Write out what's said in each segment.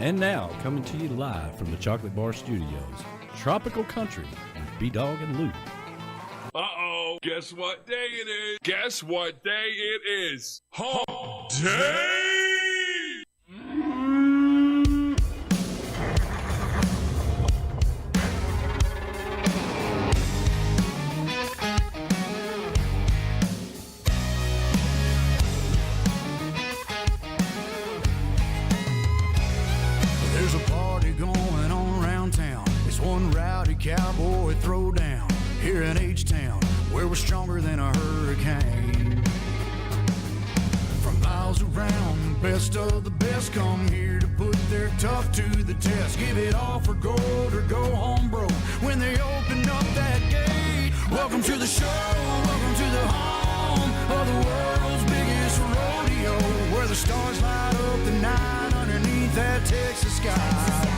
And now, coming to you live from the Chocolate Bar Studios, Tropical Country with B-Dawg and Lou. Uh-oh, guess what day it is? Guess what day it is? Hump Day! There's a party going on around town. It's one rowdy cowboy throwdown here in H-Town, where we're stronger than a hurricane. From miles around, best of the best come here to put their tough to the test. Give it all for gold or go home broke when they open up that gate. Welcome to the show, welcome to the home of the world's biggest rodeo, where the stars light up the night underneath that Texas sky.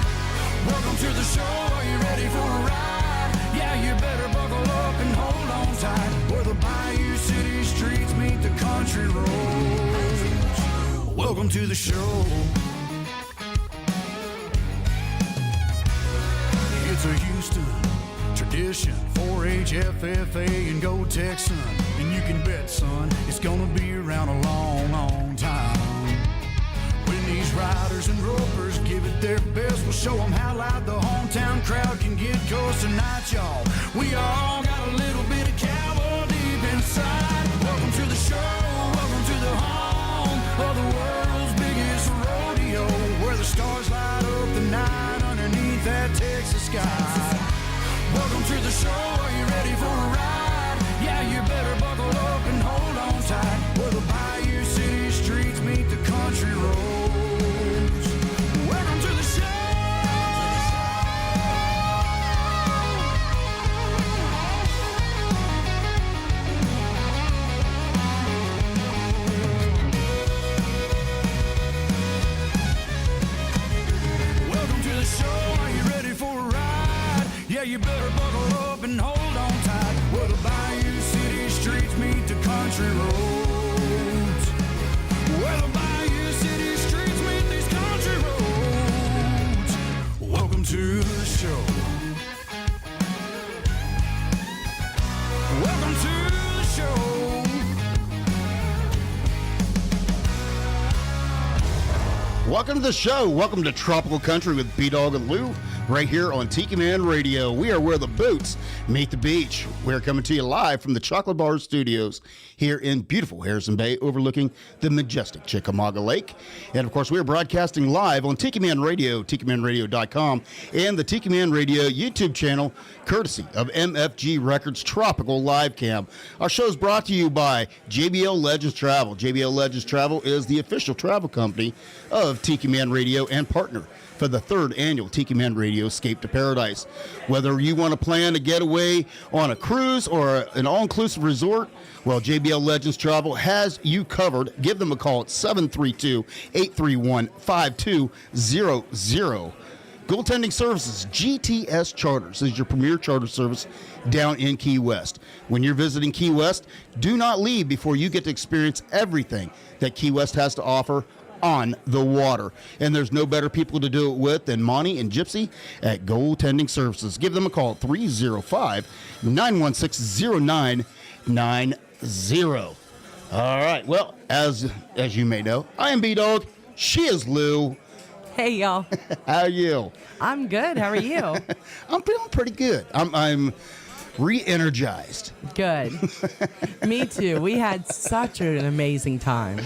Welcome to the show, are you ready for a ride? Yeah, you better buckle up and hold on tight, where the Bayou City streets meet the country roads. Welcome to the show. It's a Houston tradition, 4-H, FFA, and Go Texan. And you can bet, son, it's gonna be around a long, long time. When these riders and ropers give it their best, we'll show them how loud the hometown crowd can get. Cause tonight, y'all, we all got a little bit of cowboy deep inside. Welcome to the show, welcome to the home of the world's biggest rodeo, where the stars light up the night underneath that Texas sky. Welcome to the show, are you ready for a ride? Yeah, you better buckle up and hold on tight, where the Bayou City streets meet the country roads. Welcome to the show. Welcome to the show, are you ready for a ride? Yeah, you better buckle up and hold on tight, where the Bayou City streets meet the country roads. Where the Bayou City streets meet these country roads. Welcome to the show. Welcome to the show. Welcome to the show. Welcome to Tropical Country with B-Dawg and Lou, right here on Tiki Man Radio. We are where the boots meet the beach. We're coming to you live from the Chocolate Bar Studios here in beautiful Harrison Bay, overlooking the majestic Chickamauga Lake. And, of course, we are broadcasting live on Tiki Man Radio, TikiManRadio.com, and the Tiki Man Radio YouTube channel, courtesy of MFG Records Tropical Live Cam. Our show is brought to you by JBL Legends Travel. JBL Legends Travel is the official travel company of Tiki Man Radio and partner for the 3rd annual Tiki Man Radio Escape to Paradise. Whether you want to plan a getaway on a cruise or an all-inclusive resort, well, JBL Legends Travel has you covered. Give them a call at 732-831-5200. Goaltending Services, GTS Charters, is your premier charter service down in Key West. When you're visiting Key West, do not leave before you get to experience everything that Key West has to offer on the water. And there's no better people to do it with than Monty and Gypsy at Goaltending Services. Give them a call at 305-916-0990. All right. Well, as you may know, I am B-Dawg. She is Lou. Hey, y'all. How are you? I'm good. How are you? I'm feeling pretty good. I'm re-energized. Good. Me too. We had such an amazing time.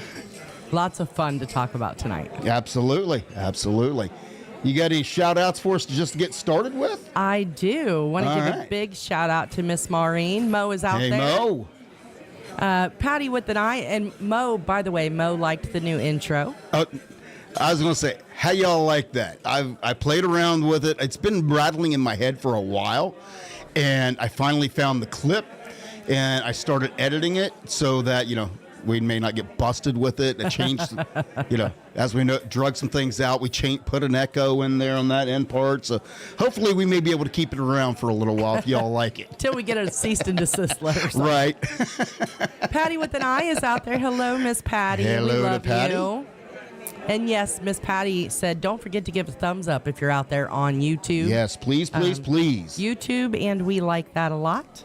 Lots of fun to talk about tonight. Absolutely. Absolutely. You got any shout-outs for us just to get started with? I do. Want to give a big shout-out to Miss Maureen. Mo is out there. Hey, Mo. Patty with an eye. And Mo, by the way, Mo liked the new intro. I was going to say, how y'all like that? I played around with it. It's been rattling in my head for a while. And I finally found the clip. And I started editing it so that, we may not get busted with it. I changed, as we know, drug some things out. We put an echo in there on that end part. So hopefully we may be able to keep it around for a little while if y'all like it. Till we get a cease and desist letter. Right. Patty with an eye is out there. Hello, Miss Patty. Hello we love to Patty. you. And yes, Miss Patty said, don't forget to give a thumbs up if you're out there on YouTube. Yes, please, please, please. YouTube, and we like that a lot.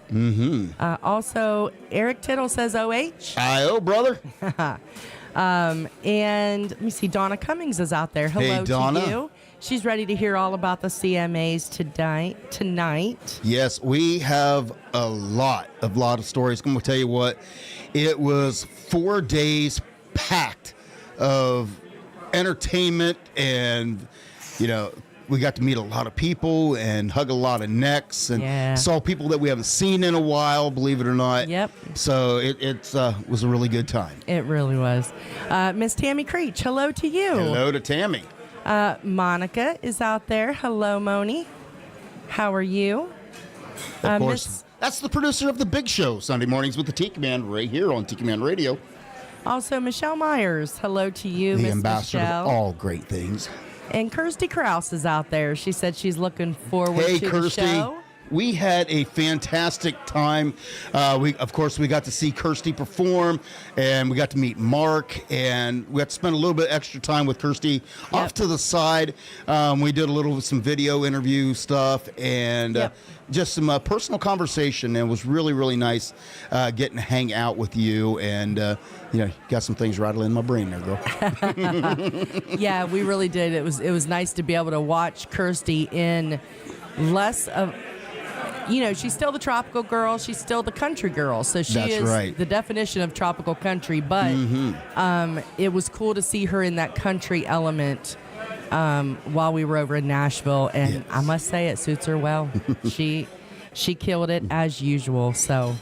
Also, Eric Tittle says OH. I-O, brother. And let me see, Donna Cummings is out there. Hello Hey, Donna. to you. She's ready to hear all about the CMAs tonight. Yes, we have a lot of stories. I'm going to tell you what, it was 4 days packed of entertainment, and, you know, we got to meet a lot of people and hug a lot of necks, and saw people that we haven't seen in a while, believe it or not. Yep. So it was a really good time. It really was. Miss Tammy Creech, hello to you. Hello to Tammy. Monica is out there. Hello, Moni. How are you? Of course, that's the producer of The Big Show, Sunday mornings with the Tiki Man, right here on Tiki Man Radio. Also, Michelle Myers. Hello to you, The Miss ambassador Michelle. of all great things. And Kirsty Krause is out there. She said she's looking forward Hey, to Kirsty. the show. We had a fantastic time. We got to see Kirsty perform, and we got to meet Mark, and we got to spend a little bit extra time with Kirsty off to the side. We did some video interview stuff, and just some personal conversation, and it was really, really nice getting to hang out with you, and got some things rattling in my brain there, girl. Yeah, we really did. It was nice to be able to watch Kirsty in less of, she's still the tropical girl. She's still the country girl. So she That's is right. the definition of tropical country. But it was cool to see her in that country element while we were over in Nashville. And I must say, it suits her well. She killed it as usual. So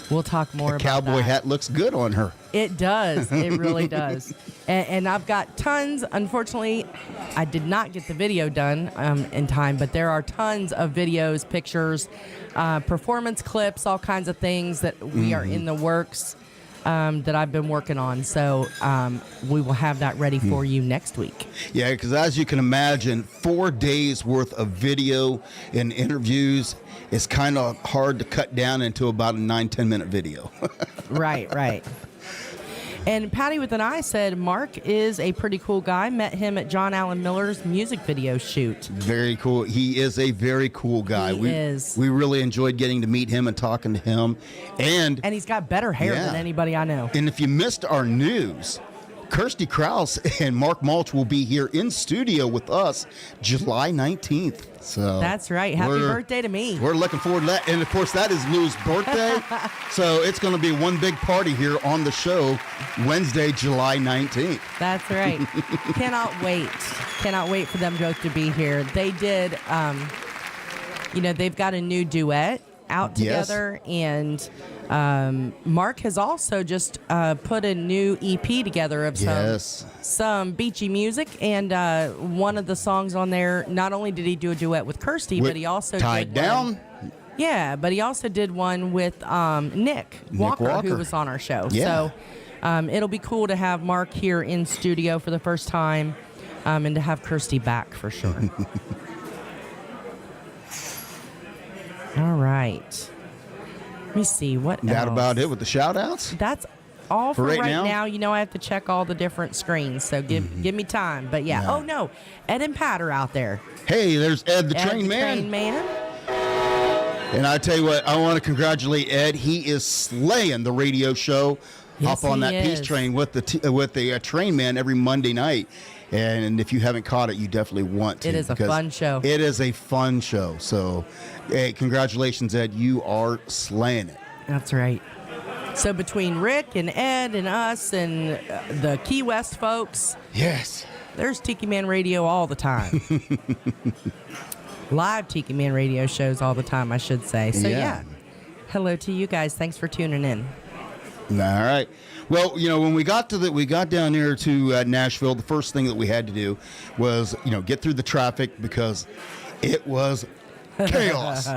we'll talk more about that. Cowboy hat looks good on her. It does. It really does. And I've got tons. Unfortunately, I did not get the video done in time, but there are tons of videos, pictures, performance clips, all kinds of things that we are in the works that I've been working on. So we will have that ready for you next week. Yeah, because as you can imagine, 4 days worth of video and interviews is kind of hard to cut down into about a 9-10 minute video. Right. And Patty with an I said, Mark is a pretty cool guy. Met him at John Allen Miller's music video shoot. Very cool. He is a very cool guy. He is. We really enjoyed getting to meet him and talking to him. And he's got better hair than anybody I know. And if you missed our news, Kirsty Krause and Mark Mulch will be here in studio with us July 19th. So that's right. Happy birthday to me. We're looking forward to that. And of course, that is Lou's birthday. So it's going to be one big party here on the show Wednesday, July 19th. That's right. Cannot wait. Cannot wait for them both to be here. They did, they've got a new duet out together. Yes. And Mark has also just put a new EP together of some beachy music, and one of the songs on there, not only did he do a duet with Kirsty, but he also Tied did Down. One, but he also did one with Nick Walker, who was on our show. Yeah. So it'll be cool to have Mark here in studio for the first time, and to have Kirsty back for sure. All right. Let me see what else. That about it with the shout outs? That's all for right now. I have to check all the different screens, so give me time. But yeah. Oh no, Ed and Pat are out there. Hey, there's Ed the Train Man. Train Man. And I tell you what, I want to congratulate Ed. He is slaying the radio show. Yes, Hop on that peace train with the Train Man every Monday night. And if you haven't caught it, you definitely want to. It is a fun show. It is a fun show. So, hey, congratulations, Ed. You are slaying it. That's right. So between Rick and Ed and us and the Key West folks, yes, there's Tiki Man Radio all the time. Live Tiki Man Radio shows all the time, I should say. So yeah. Hello to you guys. Thanks for tuning in. All right. Well, when we got down here to Nashville, the first thing that we had to do was, get through the traffic because it was chaos.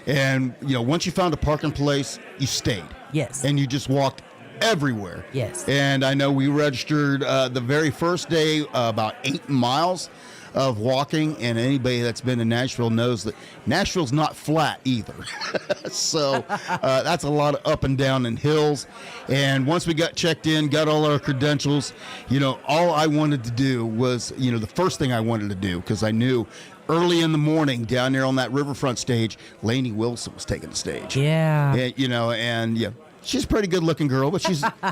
And, once you found a parking place, you stayed. Yes. And you just walked everywhere. Yes. And I know we registered the very first day about 8 miles. of walking, and anybody that's been to Nashville knows that Nashville's not flat either. So that's a lot of up and down and hills. And once we got checked in, got all our credentials, all I wanted to do was, the first thing I wanted to do, because I knew early in the morning down there on that riverfront stage, Lainey Wilson was taking the stage. Yeah. And she's a pretty good looking girl, but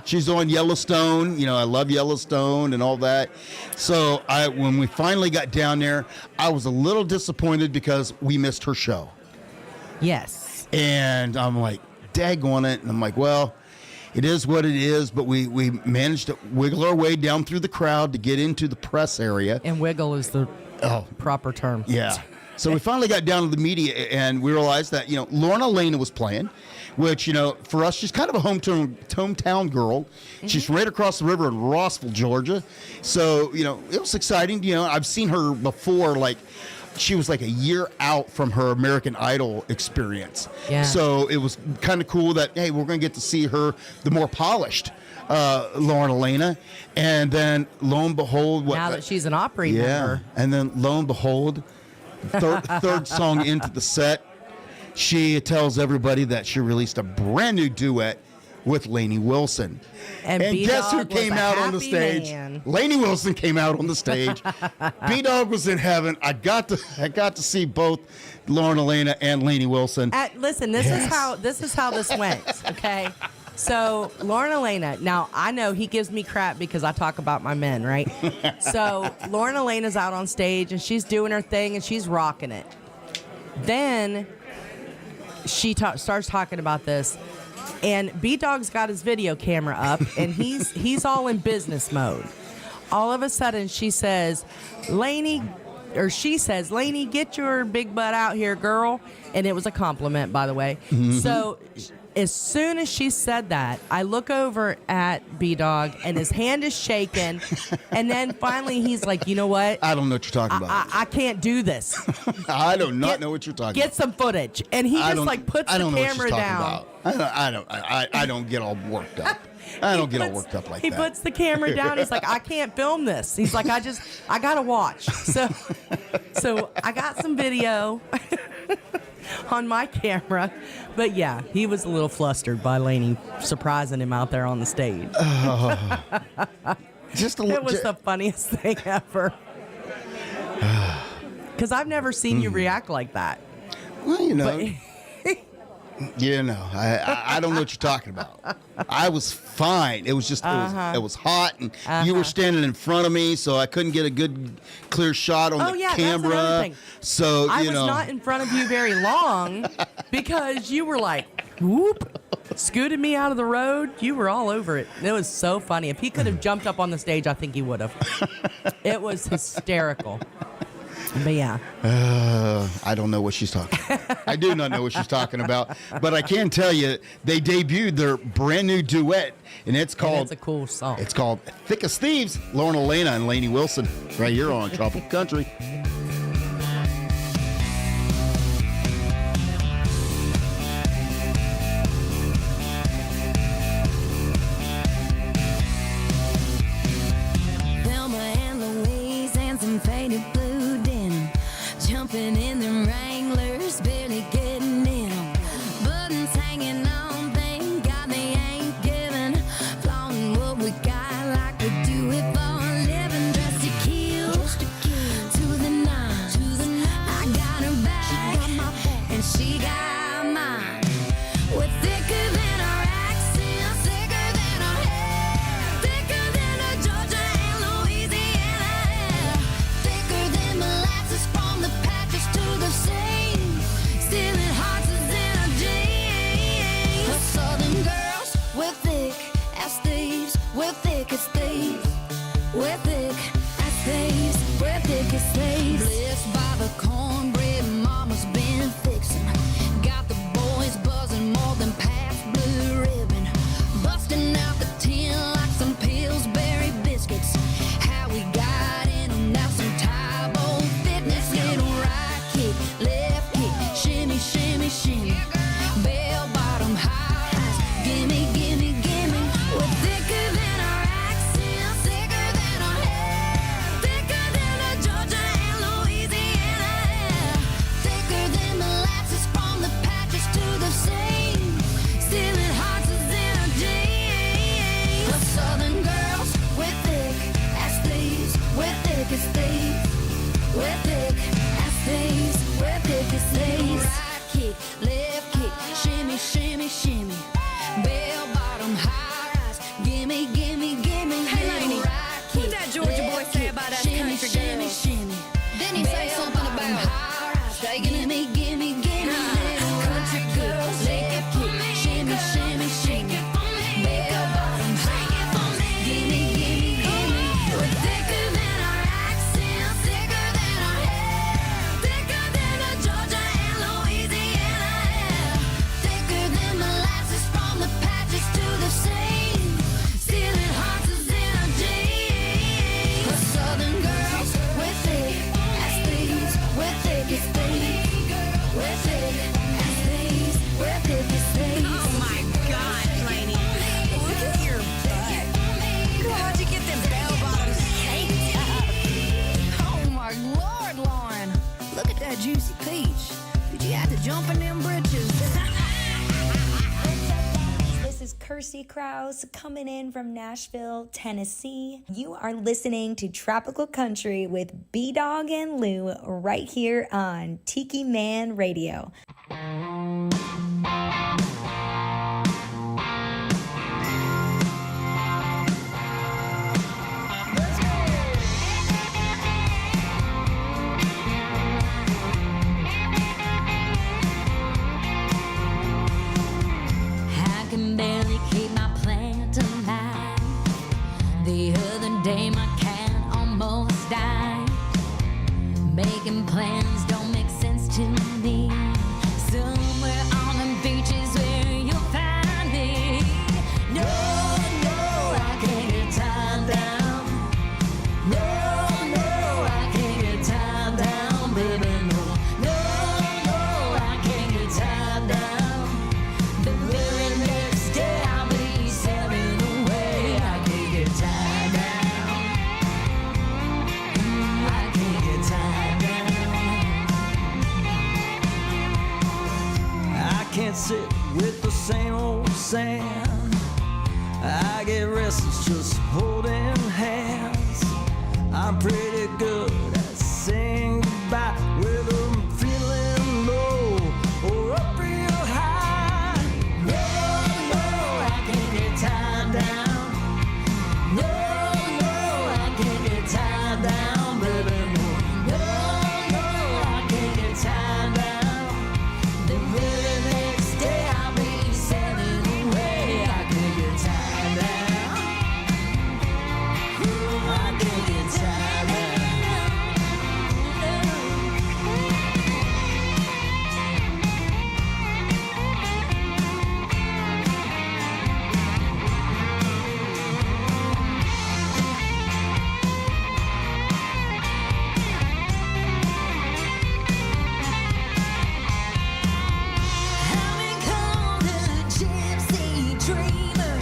she's on Yellowstone. I love Yellowstone and all that. So when we finally got down there, I was a little disappointed because we missed her show. Yes. And I'm like, daggone it. And I'm like, well, it is what it is, but we managed to wiggle our way down through the crowd to get into the press area. And wiggle is the proper term. Yeah. So we finally got down to the media, and we realized that, Lorna Lena was playing, which, for us, she's kind of a hometown girl. Mm-hmm. She's right across the river in Rossville, Georgia. So, it was exciting. I've seen her before, like, she was like a year out from her American Idol experience. Yeah. So it was kind of cool that, hey, we're going to get to see her, the more polished Lorna Lena. And then lo and behold, now that she's an Opry member. And then lo and behold, third song into the set, she tells everybody that she released a brand new duet with Lainey Wilson. And guess who came out on the stage? Man. Lainey Wilson came out on the stage. B-Dawg was in heaven. I got to see both Lorna Lena and Lainey Wilson. Listen, this is how this went. Okay. So Lorna Lena, now I know he gives me crap because I talk about my men, right? So Lorna Lena's out on stage and she's doing her thing and she's rocking it. Then she starts talking about this, and B-Dawg's got his video camera up and he's all in business mode. All of a sudden she says, Lainey, get your big butt out here, girl. And it was a compliment, by the way. Mm-hmm. So as soon as she said that, I look over at B-Dawg and his hand is shaking. And then finally he's like, you know what? I don't know what you're talking about. I can't do this. I do not know what you're talking about. Get some footage. And he just puts the camera down. I don't get all worked up. I don't get all worked up like that. He puts the camera down. He's like, I can't film this. He's like, I gotta watch. So I got some video on my camera. But yeah, he was a little flustered by Lainey surprising him out there on the stage. It was the funniest thing ever. Because I've never seen you react like that. Well, I don't know what you're talking about. I was fine. It was just, it was hot, and you were standing in front of me, so I couldn't get a good, clear shot on the camera. That's another thing. So, I was not in front of you very long because you were like, whoop, scooted me out of the road. You were all over it. It was so funny. If he could have jumped up on the stage, I think he would have. It was hysterical. But yeah. I don't know what she's talking about. I do not know what she's talking about. But I can tell you, they debuted their brand new duet, and it's called... It's a cool song. It's called Thick as Thieves, Lorna Lena and Lainey Wilson, right here on Tropical Country. Jumping in the Wranglers, barely getting in 'em. Buttons hanging on, thank God they ain't giving. Flaunting what we got like we do it for a living. Dressed to kill, to the Kirsty Krause coming in from Nashville, Tennessee. You are listening to Tropical Country with B-Dawg and Lou right here on Tiki Man Radio. Barely keep my plant alive. The other day my cat almost died. Making plans don't make sense to me. Somewhere on the beach is where you'll find me. No, no, I can't get tied down. No, no, I can't get tied down, baby, no. No, no, I can't get tied down. The very next day I'll be sailing away. I can't get tied down. I can't get tied down. I can't sit with the same old sand. I get restless just holding hands. I'm pretty good at saying goodbye, whether I'm feeling low or up real high. No, no, I can't get tied down. No, no, I can't get tied down, baby, no. No, no, I can't get tied down. The very next day I'll be sailing away. I can't get tied down. I can't get tied down. Having called a gypsy dreamer,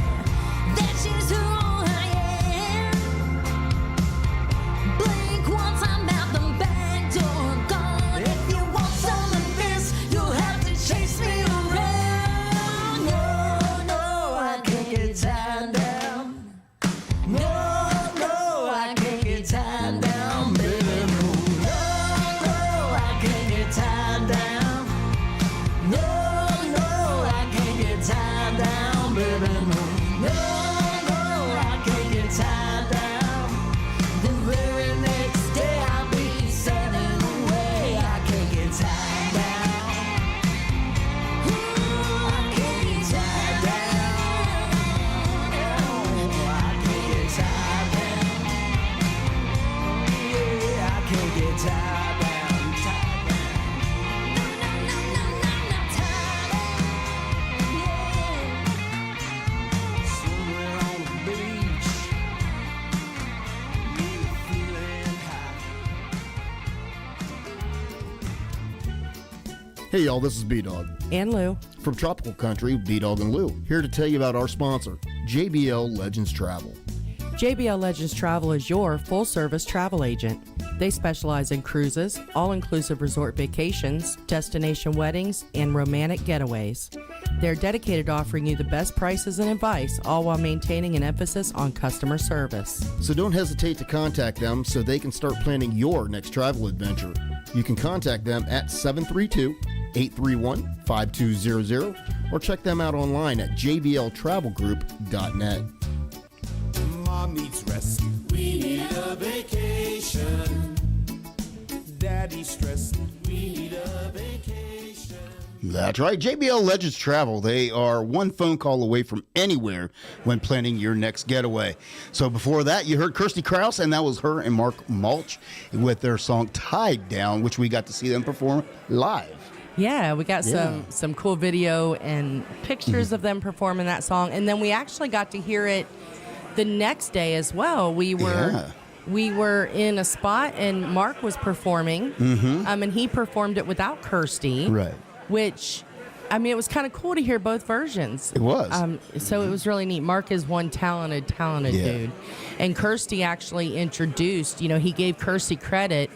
that's just who I am. Blink once, I'm out the back door, gone. If you want some of this, you'll have to chase me around. No, no, I can't get tied down. No, no, I can't get tied down, baby, no. No, no, I can't get tied down. No, no, I can't get tied down, baby, no. No, no, I can't get tied down. The very next day I'll be sailing away. I can't get tied down. Ooh, I can't get tied down. Oh, I can't get tied down. Yeah, I can't get tied down, tied down. Somewhere on the beach, you're feeling high. Hey, y'all, this is B-Dawg. And Lou. From Tropical Country, B-Dawg and Lou. Here to tell you about our sponsor, JBL Legends Travel. JBL Legends Travel is your full-service travel agent. They specialize in cruises, all-inclusive resort vacations, destination weddings, and romantic getaways. They're dedicated to offering you the best prices and advice, all while maintaining an emphasis on customer service. So don't hesitate to contact them so they can start planning your next travel adventure. You can contact them at 732-831-5200 or check them out online at jbltravelgroup.net. Mom needs rest. We need a vacation. Daddy's stressed. We need a vacation. That's right. JBL Legends Travel. They are one phone call away from anywhere when planning your next getaway. So before that, you heard Kirsty Krause, and that was her and Mark Mulch with their song Tied Down, which we got to see them perform live. Yeah, we got some cool video and pictures of them performing that song. And then we actually got to hear it the next day as well. We were in a spot and Mark was performing, and he performed it without Kirsty. Right. Which, I mean, it was kind of cool to hear both versions. It was. So it was really neat. Mark is one talented dude. And Kirsty actually introduced, he gave Kirsty credit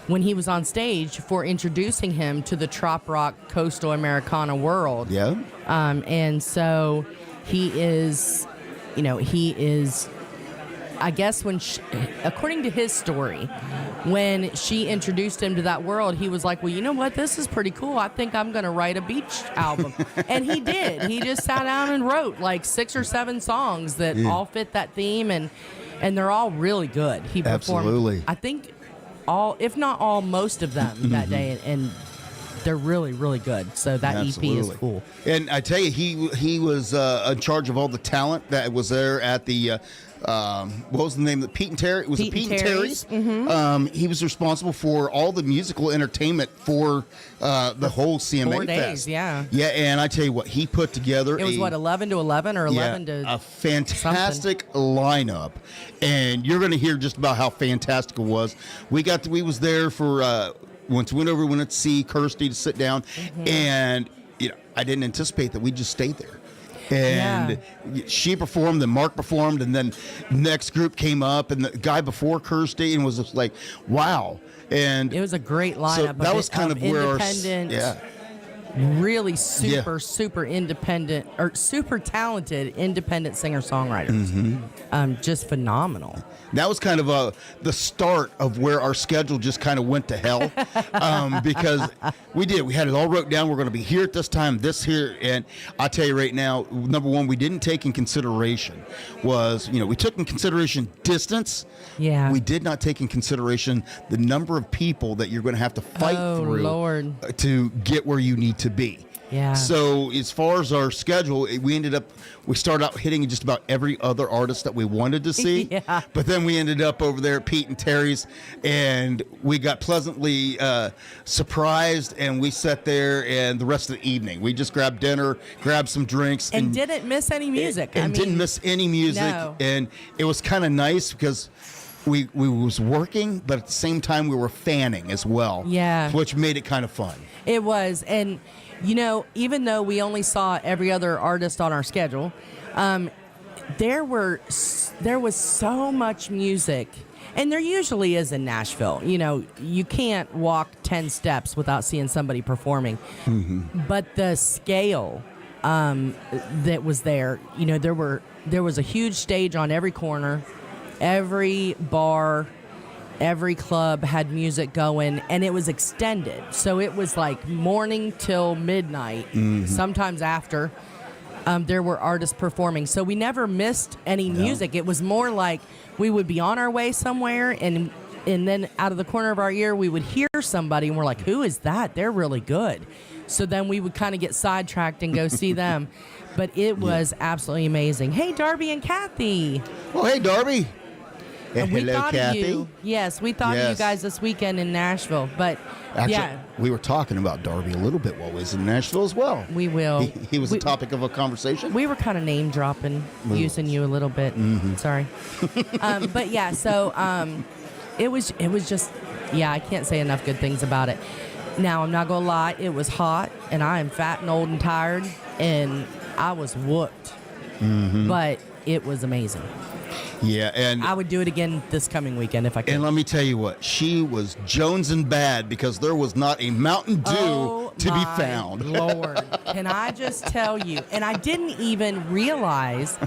when he was on stage for introducing him to the trop rock coastal Americana world. Yeah. And so he is, I guess according to his story, when she introduced him to that world, he was like, well, you know what? This is pretty cool. I think I'm going to write a beach album. And he did. He just sat down and wrote like 6 or 7 songs that all fit that theme, and they're all really good. He performed, Absolutely. I think, all, if not all, most of them that day, and they're really, really good. So that Absolutely. EP is cool. And I tell you, he was in charge of all the talent that was there at the what was the name of the Pete and Terry? Was it Pete and Terry's? He was responsible for all the musical entertainment for the whole CMA 4 days, Fest. yeah. Yeah, and I tell you what, he put together It was 11 to 11 or 11 to a fantastic lineup, and you're going to hear just about how fantastic it was. We was there for once we went to see Kirsty to sit down, and I didn't anticipate that we'd just stay there. And she performed, then Mark performed, and then next group came up, and the guy before Kirsty, and was just like, wow. And it was a great lineup. So that was kind of where independent, really super independent, or super talented independent singer-songwriters. Just phenomenal. That was kind of the start of where our schedule just kind of went to hell, because we had it all wrote down. We're going to be here at this time, this here, and I'll tell you right now, number one, we didn't take in consideration was, we took in consideration distance. Yeah. We did not take in consideration the number of people that you're going to have to fight through to get where you need to be. Yeah. So as far as our schedule, we started out hitting just about every other artist that we wanted to see. But then we ended up over there at Pete and Terry's, and we got pleasantly surprised, and we sat there, and the rest of the evening, we just grabbed dinner, grabbed some drinks. And didn't miss any music. Didn't miss any music. No. And it was kind of nice because we was working, but at the same time we were fanning as well. Yeah. Which made it kind of fun. It was. And even though we only saw every other artist on our schedule, there was so much music, and there usually is in Nashville. You can't walk 10 steps without seeing somebody performing. But the scale that was there, there was a huge stage on every corner, every bar. Every club had music going, and it was extended. So it was like morning till midnight, sometimes after. There were artists performing. So we never missed any music. It was more like we would be on our way somewhere, and then out of the corner of our ear, we would hear somebody, and we're like, who is that? They're really good. So then we would kind of get sidetracked and go see them. But it was absolutely amazing. Hey, Darby and Kathy. Oh, hey, Darby. We hello, thought Kathy. of you. Yes, we thought of you guys this weekend in Nashville. But actually, we were talking about Darby a little bit while we was in Nashville as well. We will. He was the topic of a conversation. We were kind of name dropping, using you a little bit. Sorry. But yeah, so it was just, I can't say enough good things about it. Now, I'm not going to lie, it was hot, and I am fat and old and tired, and I was whooped. But it was amazing. Yeah, and I would do it again this coming weekend if I could. And let me tell you what, she was jonesing bad because there was not a Mountain Dew to be found. Lord, can I just tell you? And I didn't even realize.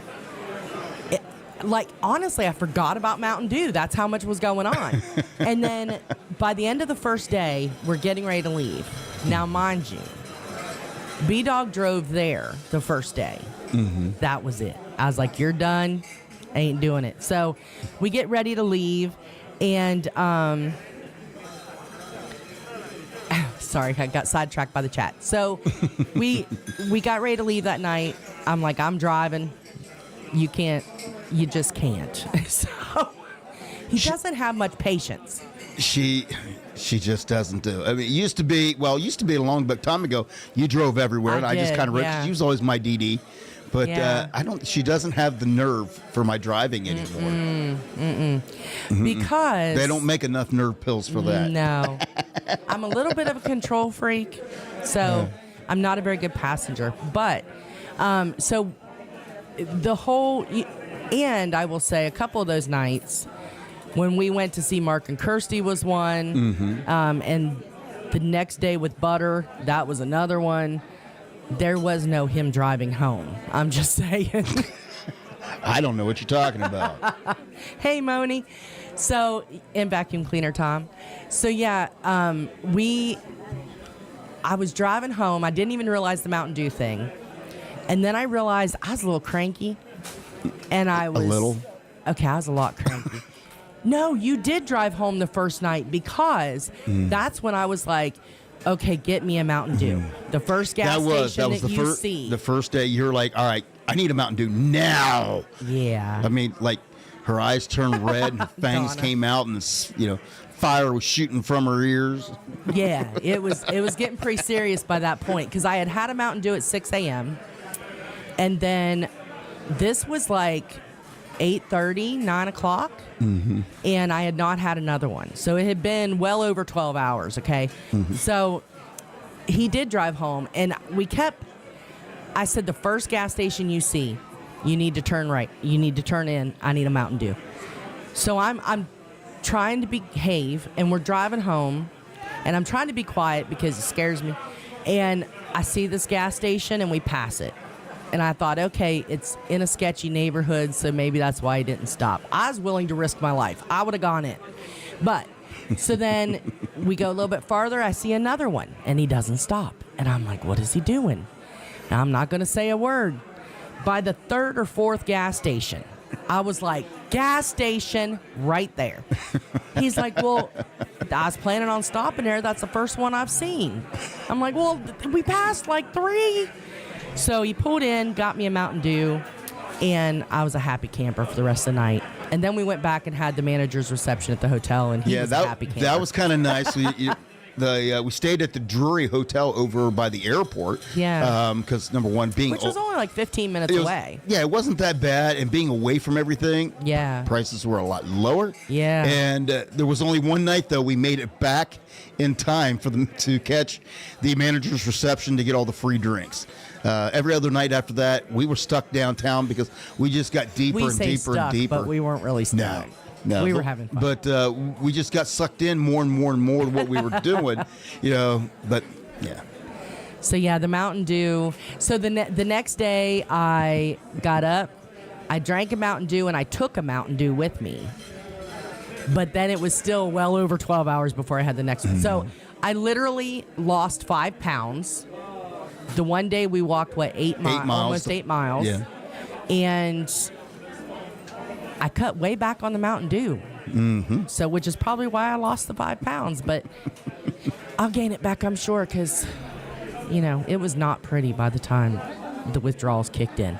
Honestly, I forgot about Mountain Dew. That's how much was going on. And then by the end of the first day, we're getting ready to leave. Now, mind you, B-Dawg drove there the first day. That was it. I was like, you're done. Ain't doing it. So we get ready to leave, and sorry, I got sidetracked by the chat. So we got ready to leave that night. I'm like, I'm driving. You just can't. So he doesn't have much patience. She just doesn't do. I mean, it used to be a long time ago. You drove everywhere, and I just kind of she was always my DD. But she doesn't have the nerve for my driving anymore. Because they don't make enough nerve pills for that. No. I'm a little bit of a control freak, so I'm not a very good passenger. But so the whole, and I will say a couple of those nights when we went to see Mark and Kirsty was one, and the next day with Butter, that was another one. there was no him driving home. I'm just saying. I don't know what you're talking about. Hey, Moni. So, and vacuum cleaner, Tom. So, yeah, I was driving home. I didn't even realize the Mountain Dew thing. And then I realized I was a little cranky. And I was... A little? Okay, I was a lot cranky. No, you did drive home the first night because that's when I was like, okay, get me a Mountain Dew. The first gas station that you see. The first day you're like, all right, I need a Mountain Dew now. Yeah. I mean, like, her eyes turned red and her fangs Donna. came out and, fire was shooting from her ears. Yeah, it was getting pretty serious by that point because I had a Mountain Dew at 6 a.m. And then this was like 8:30, 9 o'clock, and I had not had another one. So it had been well over 12 hours, okay? So he did drive home, and I said, the first gas station you see, you need to turn right. You need to turn in. I need a Mountain Dew. So I'm trying to behave, and we're driving home, and I'm trying to be quiet because it scares me. And I see this gas station, and we pass it. And I thought, okay, it's in a sketchy neighborhood, so maybe that's why he didn't stop. I was willing to risk my life. I would have gone in. But, so then we go a little bit farther. I see another one, and he doesn't stop. And I'm like, what is he doing? Now, I'm not going to say a word. By the third or fourth gas station, I was like, gas station right there. He's like, well, I was planning on stopping there. That's the first one I've seen. I'm like, well, we passed like 3. So he pulled in, got me a Mountain Dew, and I was a happy camper for the rest of the night. And then we went back and had the manager's reception at the hotel, and he was a happy camper. That was kind of nice. We stayed at the Drury Hotel over by the airport. Yeah. Because number one, which was only like 15 minutes away. Yeah, it wasn't that bad, and being away from everything. Yeah. Prices were a lot lower. Yeah. And there was only one night though we made it back in time for them to catch the manager's reception to get all the free drinks. Every other night after that, we were stuck downtown because we just got deeper and deeper and deeper. But we weren't really stuck. No, we were having fun. But we just got sucked in more and more and more to what we were doing, But yeah. So yeah, the Mountain Dew. So the next day, I got up, I drank a Mountain Dew, and I took a Mountain Dew with me. But then it was still well over 12 hours before I had the next one. So I literally lost 5 pounds. The one day we walked, 8 miles? Almost 8 miles. Yeah. And I cut way back on the Mountain Dew. So, which is probably why I lost the 5 pounds. But I'll gain it back, I'm sure, because, it was not pretty by the time the withdrawals kicked in.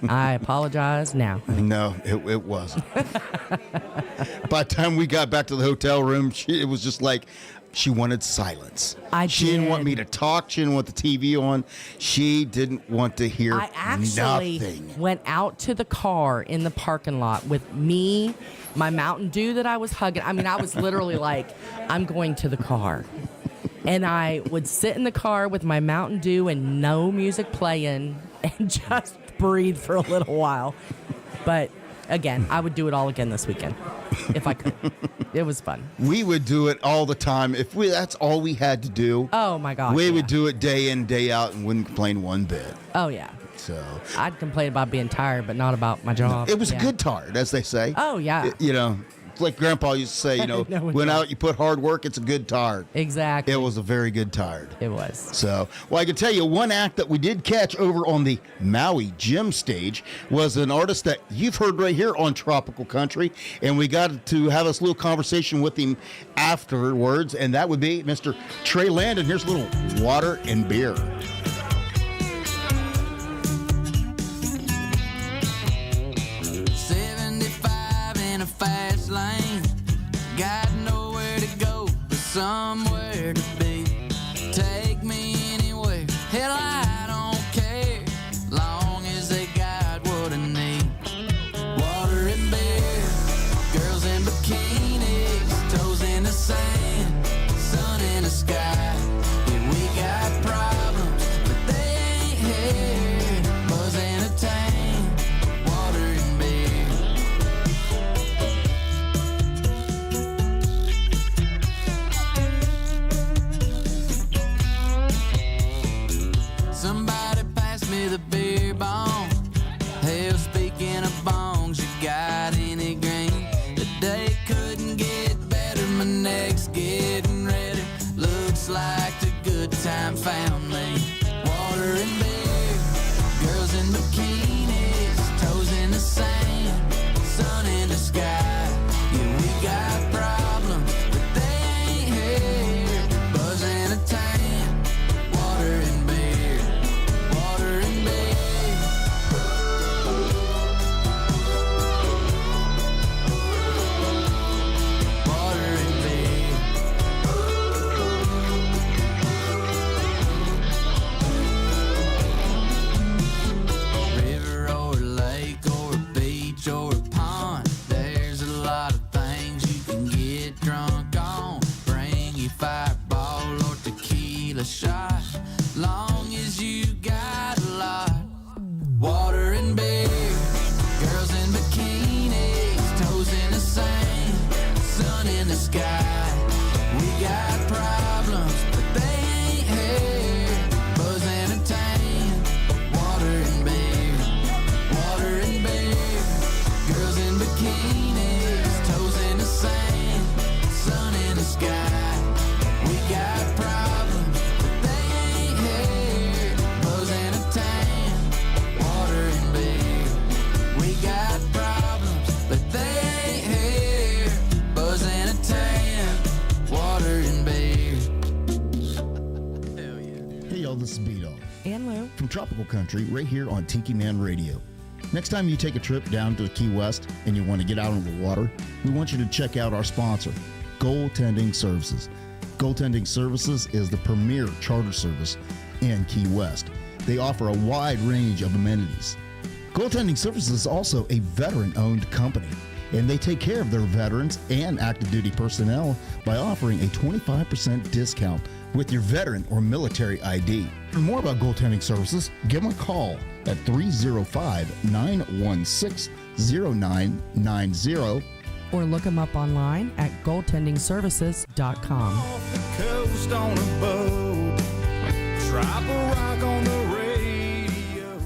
I apologize now. No, it wasn't. By the time we got back to the hotel room, it was just like she wanted silence. She didn't want me to talk. She didn't want the TV on. She didn't want to hear I actually nothing. Went out to the car in the parking lot with me, my Mountain Dew that I was hugging. I mean, I was literally like, I'm going to the car. And I would sit in the car with my Mountain Dew and no music playing and just breathe for a little while. But again, I would do it all again this weekend if I could. It was fun. We would do it all the time. That's all we had to do. Oh my gosh. We would do it day in, day out, and wouldn't complain one bit. Oh yeah. So I'd complain about being tired, but not about my job. It was a good tired, as they say. Oh yeah. Like Grandpa used to say, went out, you put hard work, it's a good tired. Exactly. It was a very good tired. It was. So, I can tell you one act that we did catch over on the Maui Gym stage was an artist that you've heard right here on Tropical Country, and we got to have this little conversation with him afterwards, and that would be Mr. Trey Landon. Here's a little water and beer. Fast lane, got nowhere to go but somewhere to be. Take me anywhere, hell I don't care, long as they got what I need. Water and beer, girls in bikinis, toes in the sand, sun in the sky. Yeah, we got problems, but they ain't here. Buzz in a tank, water and beer. from Tropical Country right here on Tiki Man Radio. Next time you take a trip down to Key West and you want to get out on the water, we want you to check out our sponsor, Goaltending Services. Goaltending Services is the premier charter service in Key West. They offer a wide range of amenities. Goaltending Services is also a veteran-owned company, and they take care of their veterans and active duty personnel by offering a 25% discount with your veteran or military ID. For more about Goaltending Services, give them a call at 305-916-0990 Or look them up online at goaltendingservices.com. Off the coast on a boat, drop a rock on the radio.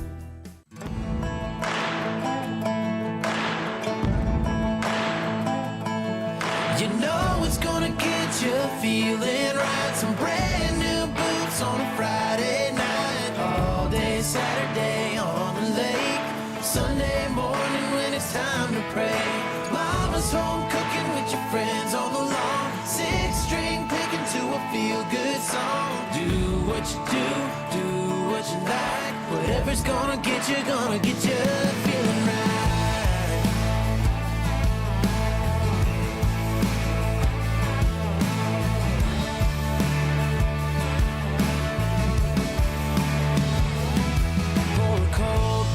You know it's gonna get you feeling right. Some brand new boots on a Friday night. All day Saturday on the lake. Sunday morning when it's time to pray. Mama's home cooking with your friends on the lawn. Six-string picking to a feel-good song. Do what you do what you like. Whatever's gonna get you feeling right.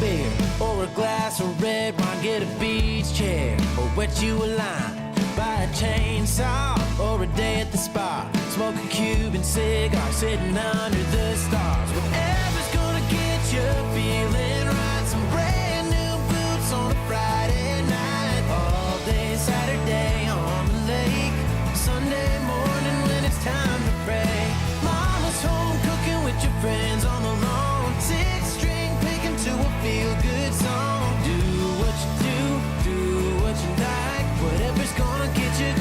Beer or a glass of red wine, get a beach chair or wet you a lime, buy a chainsaw or a day at the spa, smoke a Cuban cigar sitting under the stars. Whatever's gonna get you feeling right. Some brand new boots on a Friday night. All day Saturday on the lake. Sunday morning when it's time to pray. Mama's home cooking with your friends on the lawn. Six-string picking to a feel-good song. Do what you do what you like. Whatever's gonna get you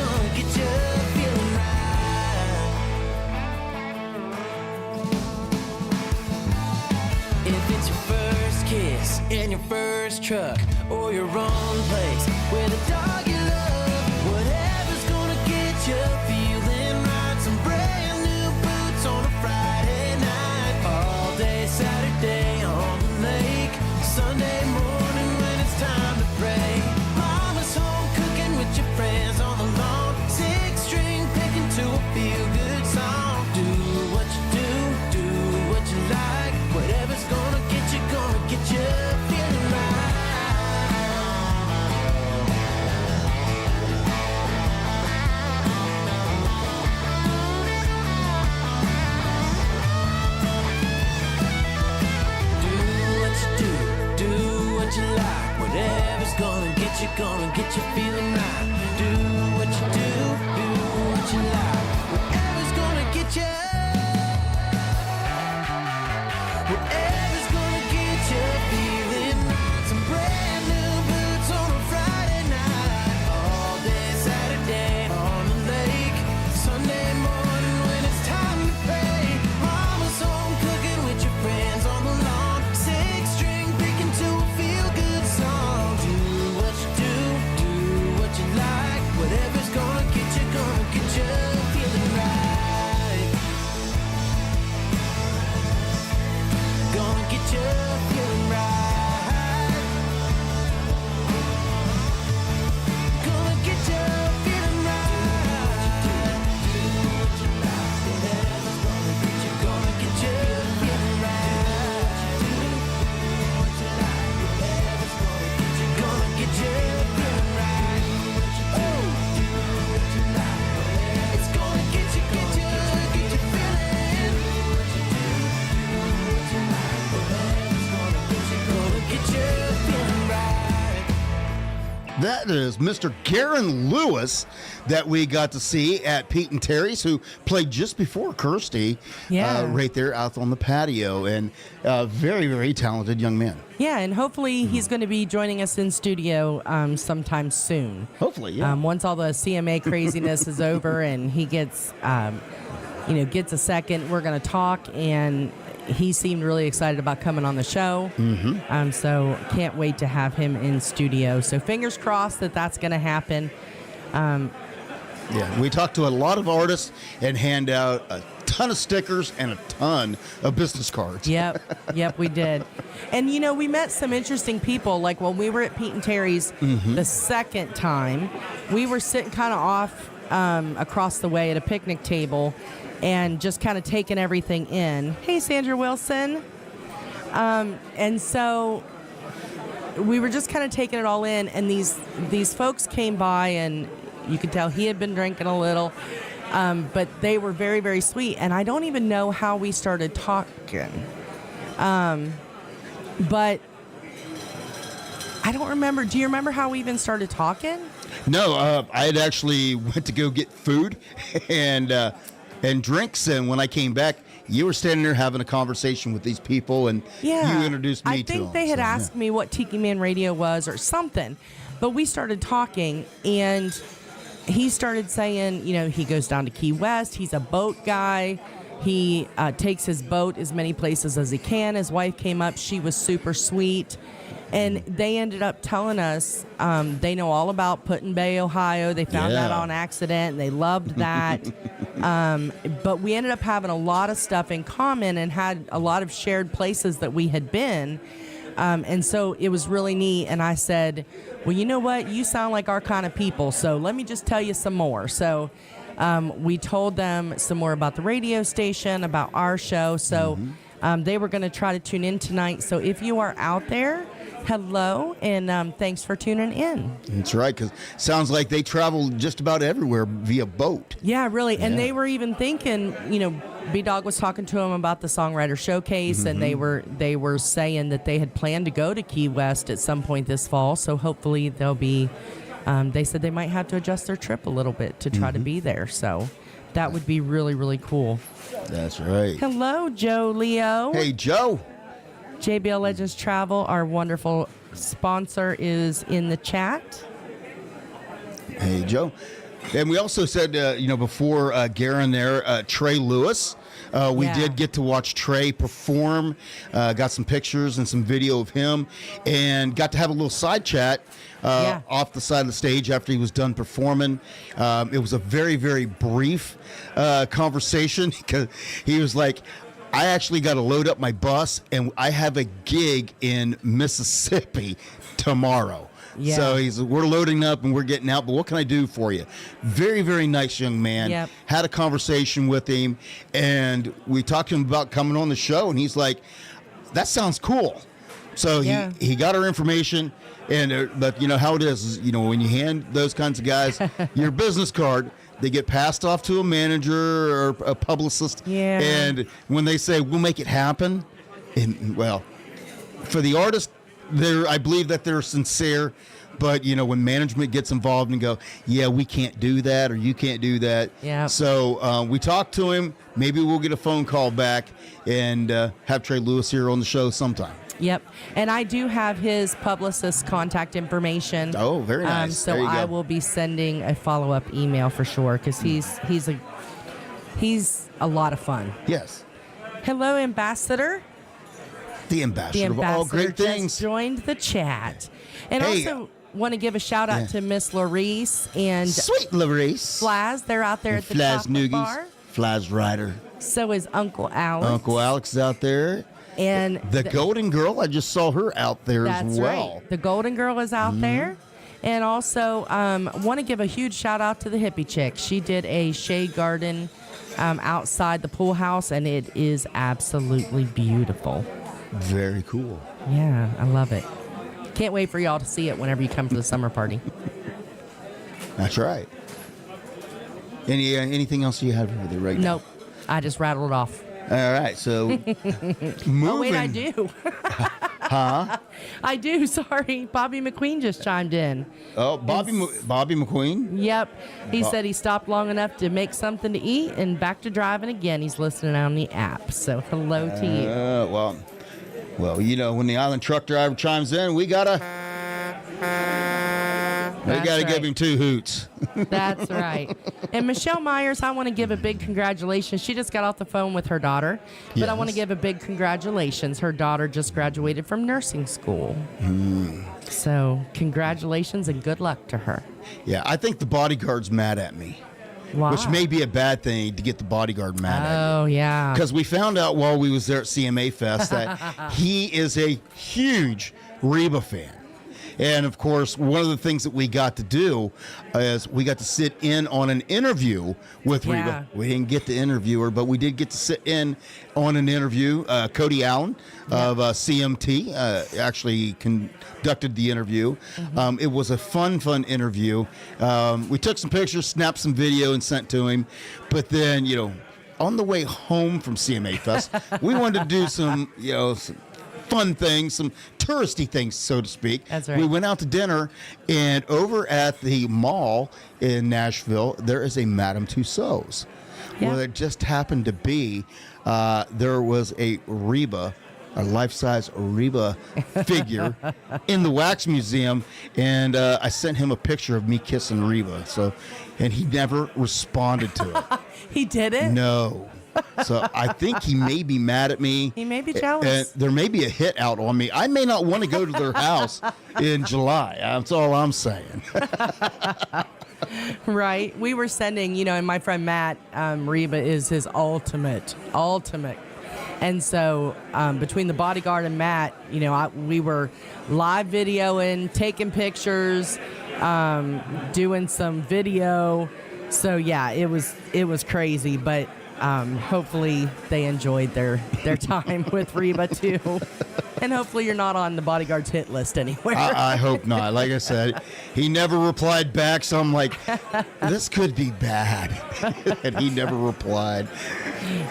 feeling right. If it's your first kiss in your first truck or your own place with a dog you love, whatever's gonna get you feeling right. Some brand new boots on a Friday night. All day Saturday on the lake. Sunday morning when it's time to pray. Mama's home cooking with your friends on the lawn. Six-string picking to a feel-good song. Do what you do what you like. Whatever's gonna get you feeling right. Do what you like. Whatever's gonna get you feeling right. Do what you do what you like. Whatever's gonna get you feeling right. Some brand new boots on a Friday night. All day Saturday on the lake. Sunday morning when it's time to pray. Mama's home cooking with your friends on the lawn. Six-string picking to a feel-good song. Do what you do what you like. Whatever's gonna get you feeling right. Gonna get you feeling right. Gonna get you feeling right. Do what you like. Whatever's gonna get you feeling right. Do what you like. Whatever's gonna get you feeling right. Oh, do what you like. It's gonna get you feeling. Do what you like. Whatever's gonna get you feeling right. That is Mr. Garen Lewis that we got to see at Pete and Terry's, who played just before Kirsty, right there out on the patio, and very, very talented young man. Yeah, and hopefully he's going to be joining us in studio sometime soon. Hopefully, yeah. Once all the CMA craziness is over and he gets, gets a second, we're going to talk, and he seemed really excited about coming on the show. Mm-hmm. So can't wait to have him in studio. So fingers crossed that that's going to happen. Yeah, we talk to a lot of artists and hand out a ton of stickers and a ton of business cards. Yep, we did. And, we met some interesting people. Like when we were at Pete and Terry's the second time, we were sitting kind of off across the way at a picnic table and just kind of taking everything in. Hey, Sandra Wilson. And so we were just kind of taking it all in, and these folks came by, and you could tell he had been drinking a little, but they were very, very sweet. And I don't even know how we started talking, but I don't remember. Do you remember how we even started talking? No, I had actually went to go get food and drinks, and when I came back, you were standing there having a conversation with these people, and you introduced me to them. I think they had asked me what Tiki Man Radio was or something, but we started talking, and he started saying, he goes down to Key West. He's a boat guy. He takes his boat as many places as he can. His wife came up. She was super sweet. And they ended up telling us they know all about Put-in-Bay, Ohio. They found that on accident, and they loved that. But we ended up having a lot of stuff in common and had a lot of shared places that we had been. And so it was really neat. And I said, well, you know what? You sound like our kind of people, so let me just tell you some more. So we told them some more about the radio station, about our show. So they were going to try to tune in tonight. So if you are out there, hello, and thanks for tuning in. That's right, because sounds like they travel just about everywhere via boat. Yeah, really. And they were even thinking, B-Dawg was talking to them about the Songwriter Showcase, and they were saying that they had planned to go to Key West at some point this fall. So hopefully they'll be, they said they might have to adjust their trip a little bit to try to be there. So that would be really, really cool. That's right. Hello, Joe Leo. Hey, Joe. JBL Legends Travel, our wonderful sponsor, is in the chat. Hey, Joe. And we also said, before Garen there, Trey Lewis. We did get to watch Trey perform, got some pictures and some video of him, and got to have a little side chat off the side of the stage after he was done performing. It was a very, very brief conversation because he was like, I actually got to load up my bus, and I have a gig in Mississippi tomorrow. Yeah. So we're loading up and we're getting out, but what can I do for you? Very, very nice young man. Yep. Had a conversation with him, and we talked to him about coming on the show, and he's like, that sounds cool. So he got our information, and but you know how it is, when you hand those kinds of guys your business card, they get passed off to a manager or a publicist. Yeah. And when they say, we'll make it happen, and well, for the artist, I believe that they're sincere. But, when management gets involved and go, yeah, we can't do that or you can't do that. Yeah. So we talked to him. Maybe we'll get a phone call back and have Trey Lewis here on the show sometime. Yep. And I do have his publicist's contact information. Oh, very nice. So I will be sending a follow-up email for sure because he's a lot want of fun. Yes. Hello, Ambassador. The ambassador of all great things. Just joined the chat. And also want to give a shout out to Miss Larice and Sweet Larice. Flaz. They're out there at the chocolate bar. Flaz Rider. So is Uncle Alex. Uncle Alex is out there. And the Golden Girl, I just saw her out there as well. Right. The Golden Girl is out there. And also want to give a huge shout out to the hippie chick. She did a shade garden outside the pool house, and it is absolutely beautiful. Very cool. Yeah, I love it. Can't wait for y'all to see it whenever you come to the summer party. That's right. Anything else you have over there right now? Nope. I just rattled it off. All right, so moving. Oh, wait, I do. Huh? I do, sorry. Bobby McQueen just chimed in. Oh, Bobby McQueen? Yep. He said he stopped long enough to make something to eat and back to driving again. He's listening on the app. So hello to you. Well, when the island truck driver chimes in, we gotta give him 2 hoots. That's right. And Michelle Myers, I want to give a big congratulations. She just got off the phone with her daughter, but I want to give a big congratulations. Her daughter just graduated from nursing school. So congratulations and good luck to her. Yeah, I think the bodyguard's mad at me Why? Which may be a bad thing to get the bodyguard mad at you. Oh, yeah. Because we found out while we was there at CMA Fest that he is a huge Reba fan. And, of course, one of the things that we got to do is we got to sit in on an interview with Reba. We didn't get to interview her, but we did get to sit in on an interview. Cody Allen of CMT actually conducted the interview. It was a fun interview. We took some pictures, snapped some video, and sent to him. But then, on the way home from CMA Fest, we wanted to do some fun things, some touristy things, so to speak. That's right. We went out to dinner, and over at the mall in Nashville, there is a Madame Tussauds. Yeah. Well, it just happened to be there was a Reba, a life-size Reba figure in the Wax Museum, and I sent him a picture of me kissing Reba. And he never responded to it. He didn't? No. So I think he may be mad at me. He may be jealous. And there may be a hit out on me. I may not want to go to their house in July. That's all I'm saying. Right. We were sending, and my friend Matt, Reba is his ultimate. And so between the bodyguard and Matt, we were live videoing, taking pictures, doing some video. So, yeah, it was crazy, but hopefully they enjoyed their time with Reba too. And hopefully you're not on the bodyguard's hit list anywhere. I hope not. Like I said, he never replied back, so I'm like, this could be bad. And he never replied.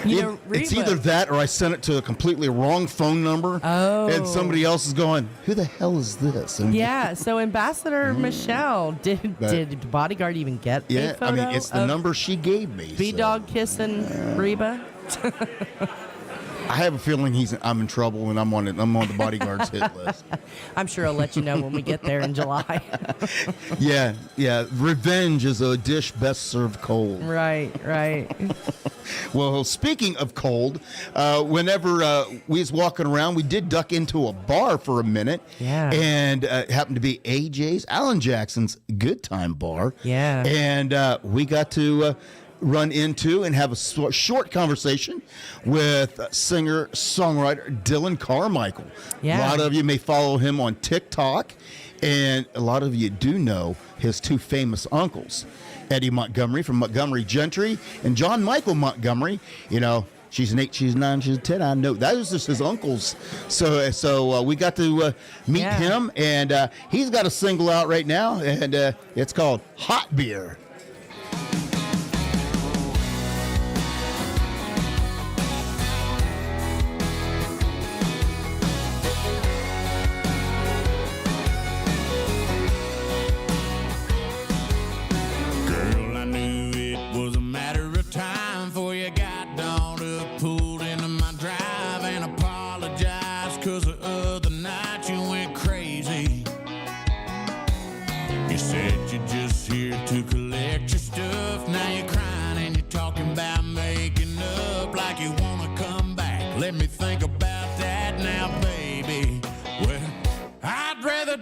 It's either that or I sent it to a completely wrong phone number. Oh. And somebody else is going, who the hell is this? And yeah, so Ambassador Michelle, did Bodyguard even get a photo? I mean, it's the number she gave me. B-Dawg kissing Reba? I have a feeling I'm in trouble when I'm on the bodyguard's hit list. I'm sure I'll let you know when we get there in July. Yeah. Revenge is a dish best served cold. Right. Well, speaking of cold, whenever we was walking around, we did duck into a bar for a minute. Yeah. And it happened to be AJ's, Alan Jackson's Good Time Bar. Yeah. And we got to run into and have a short conversation with singer-songwriter Dylan Carmichael. Yeah. A lot of you may follow him on TikTok, and a lot of you do know his two famous uncles, Eddie Montgomery from Montgomery Gentry and John Michael Montgomery. She's an 8, she's a 9, she's a 10. I know those are his uncles. So we got to meet him, and he's got a single out right now, and it's called Hot Beer.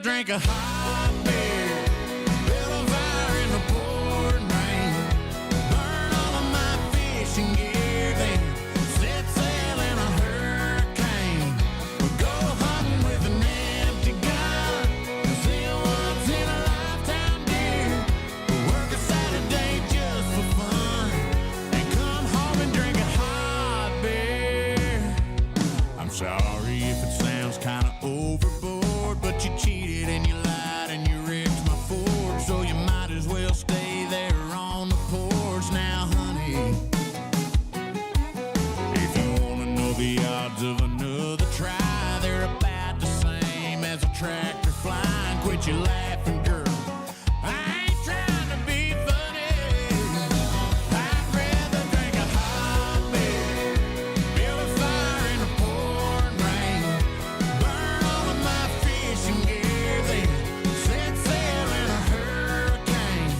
Drink a hot beer, build a fire in the pouring rain, burn all of my fishing gear, then set sail in a hurricane. We'll go hunting with an empty gun, 'cause then once in a lifetime deal, we'll work a Saturday just for fun, and come home and drink a hot beer. I'm sorry if it sounds kinda overboard, but you cheated and you lied and you wrecked my Ford, so you might as well stay there on the porch now, honey. If you wanna know the odds of another try, they're about the same as a tractor flying. Quit your laughing, girl. I ain't trying to be funny. I'd rather drink a hot beer, build a fire in the pouring rain, burn all of my fishing gear, then set sail in a hurricane.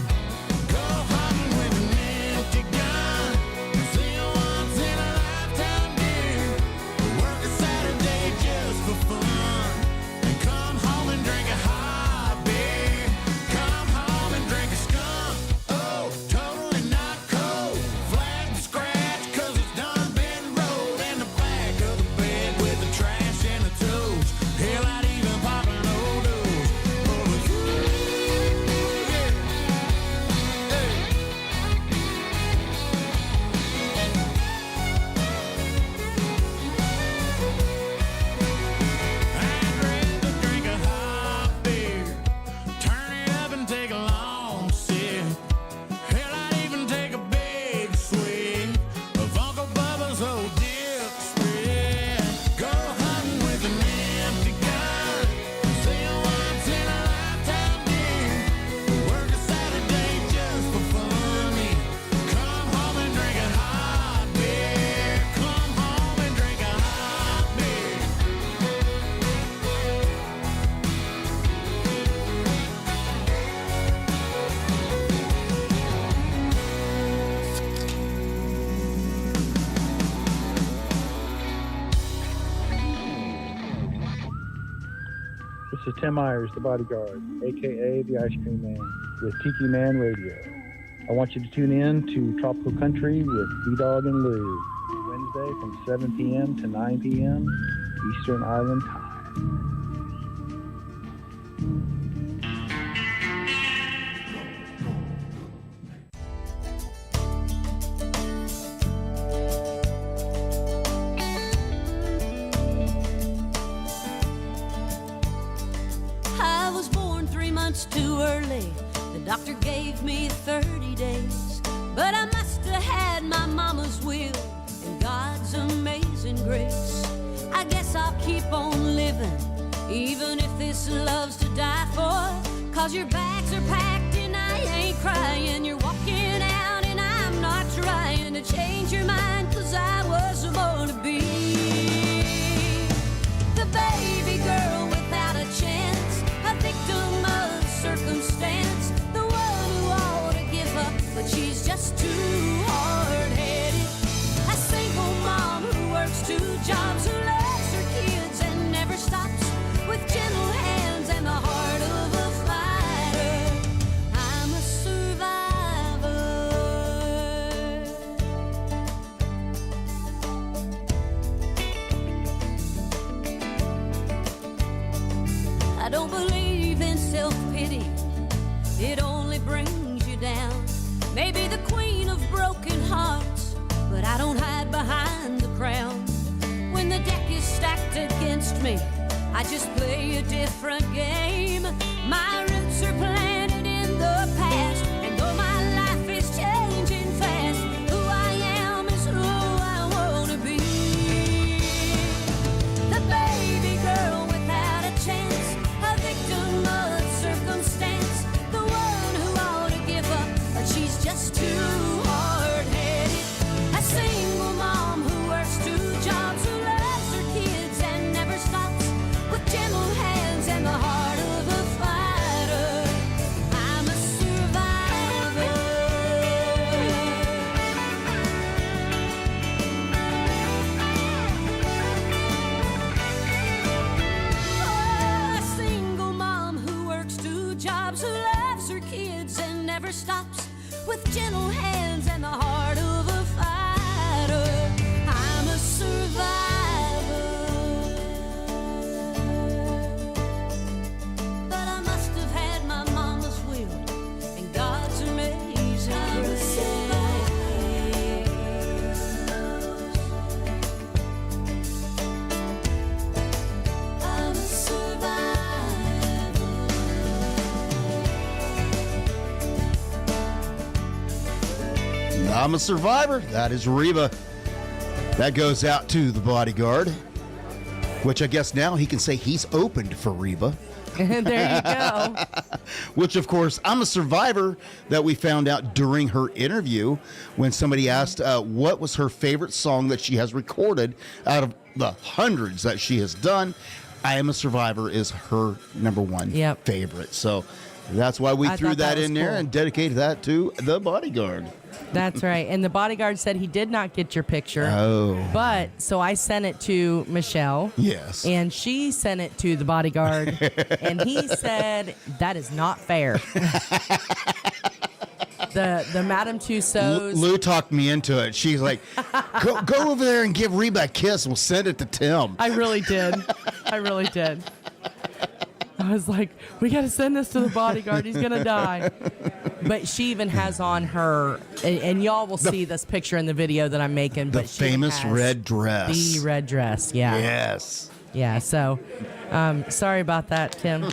Go hunting with an empty gun, 'cause then once in a lifetime deal, we'll work a Saturday just for fun, and come home and drink a hot beer. This is Tim Myers, the bodyguard, a.k.a. the Ice Cream Man, with Tiki Man Radio. I want you to tune in to Tropical Country with B-Dawg and Lou, Wednesday from 7 p.m. to 9 p.m. Eastern Island Time. I was born 3 months too early. The doctor gave me 30 days. But I must have had my mama's will and God's amazing grace. I guess I'll keep on living, even if this love's to die for. 'Cause your bags are packed and I ain't crying. You're walking out and I'm not trying to change your mind, 'cause I was born to be the baby girl without a chance, a victim of circumstance, the one who ought to give up, but she's just too hard-headed. A single mom who works 2 jobs, who loves her kids and never stops, with gentle hands and the heart of a fighter. I'm a survivor. I don't believe in self-pity, it only brings you down. Maybe the queen of broken hearts, but I don't hide behind the crown. When the deck is stacked against me, I just play a different game. My roots are planted in the past, and though my life is changing fast, who I am is who I wanna be. The baby girl without a chance, a victim of circumstance, the one who ought to give up, but she's just too hard-headed. A single mom who works 2 jobs, who loves her kids and never stops, with gentle hands and the heart of a fighter. I'm a survivor. Oh, a single mom who works 2 jobs, who loves her kids and never stops, with gentle hands and the heart of a fighter. I'm a survivor. But I must have had my mama's will and God's amazing grace. I'm a survivor. I'm a survivor. That is Reba. That goes out to the bodyguard, which I guess now he can say he's opened for Reba. There you go. Which, of course, I'm a survivor that we found out during her interview when somebody asked what was her favorite song that she has recorded out of the hundreds that she has done. I Am a Survivor is her number one favorite. So that's why we threw that in there and dedicated that to the bodyguard. That's right. And the bodyguard said he did not get your picture. Oh. But so I sent it to Michelle. Yes. And she sent it to the bodyguard. And he said, that is not fair. The Madame Tussauds. Lou talked me into it. She's like, go over there and give Reba a kiss. We'll send it to Tim. I really did. I really did. I was like, we got to send this to the bodyguard. He's going to die. But she even has on her, and y'all will see this picture in the video that I'm making. The but she famous has red dress. The red dress, yeah. Yes. Yeah, so sorry about that, Tim.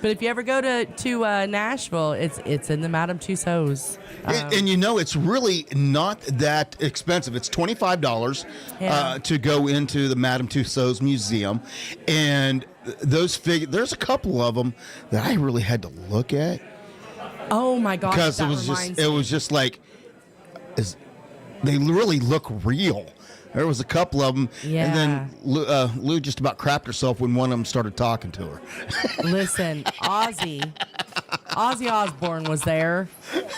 But if you ever go to Nashville, it's in the Madame Tussauds. And you know, it's really not that expensive. It's $25 to go into the Madame Tussauds Museum. And those there's a couple of them that I really had to look at. Oh, my gosh. Because it was just like, they really look real. There was a couple of them, and then Lou just about crapped herself when one of them started talking to her. Listen, Ozzy Ozzy Osbourne was there,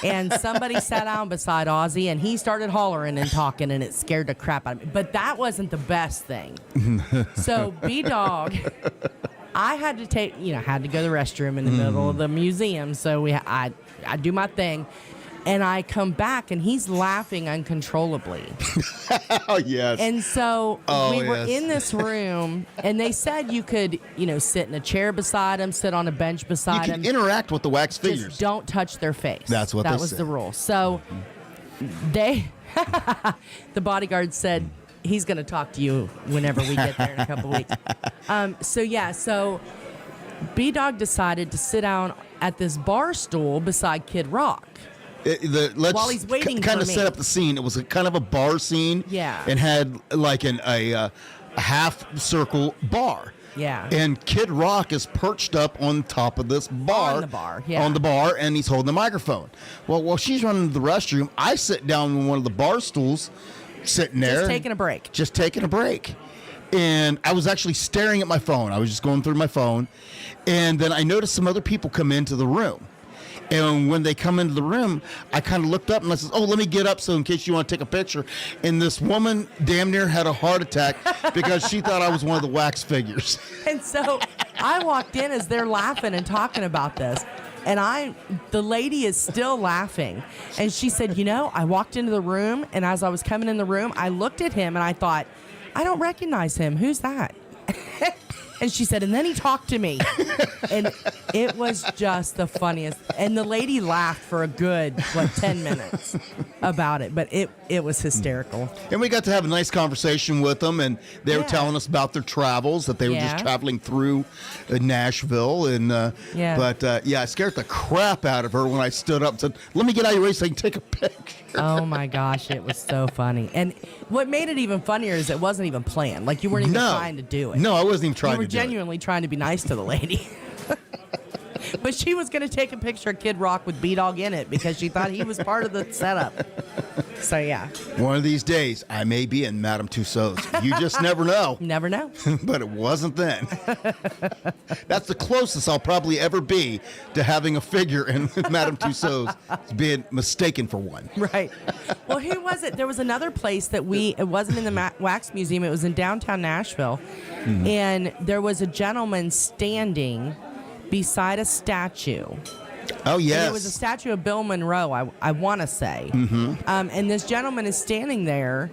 and somebody sat down beside Ozzy, and he started hollering and talking, and it scared the crap out of me. But that wasn't the best thing. So B-Dawg, I had to had to go to the restroom in the middle of the museum. So I do my thing. And I come back, and he's laughing uncontrollably. Oh, yes. And so we were in this room, and they said you could, sit in a chair beside him, sit on a bench beside him. You can interact with the wax figures. Just don't touch their face. That's what that they was said. the rule. So the bodyguard said he's going to talk to you whenever we get there in a couple weeks. So B-Dawg decided to sit down at this bar stool beside Kid Rock. Let's while he's waiting kind for of me. set up the scene. It was kind of a bar scene. Yeah. And had like a half circle bar. Yeah. And Kid Rock is perched up on top of this bar. On the bar, yeah. On the bar, and he's holding the microphone. Well, while she's running to the restroom, I sit down on one of the bar stools, sitting there. Just taking a break. Just taking a break. And I was actually staring at my phone. I was just going through my phone. And then I noticed some other people come into the room. And when they come into the room, I kind of looked up and I said, "Oh, let me get up so in case you want to take a picture." And this woman damn near had a heart attack because she thought I was one of the wax figures. And so I walked in as they're laughing and talking about this. And the lady is still laughing. And she said, I walked into the room, and as I was coming in the room, I looked at him and I thought, I don't recognize him. Who's that? And she said, and then he talked to me. And it was just the funniest. And the lady laughed for a good, 10 minutes about it. But it was hysterical. And we got to have a nice conversation with them, and they were telling us about their travels, that they were just traveling through Nashville. And But I scared the crap out of her when I stood up and said, "Let me get out of your way so I can take a picture." Oh, my gosh. It was so funny. And what made it even funnier is it wasn't even planned. Like, you weren't even trying to do it. No, I wasn't even trying to do it. You were genuinely trying to be nice to the lady. But she was going to take a picture of Kid Rock with B-Dawg in it because she thought he was part of the setup. So, yeah. One of these days, I may be in Madame Tussauds. You just never know. Never know. But it wasn't then. That's the closest I'll probably ever be to having a figure in Madame Tussauds, being mistaken for one. Right. Well, who was it? There was another place that it wasn't in the Wax Museum. It was in downtown Nashville. Mm-hmm. And there was a gentleman standing beside a statue. Oh, yes. And it was a statue of Bill Monroe, I want to say. Mm-hmm. And this gentleman is standing there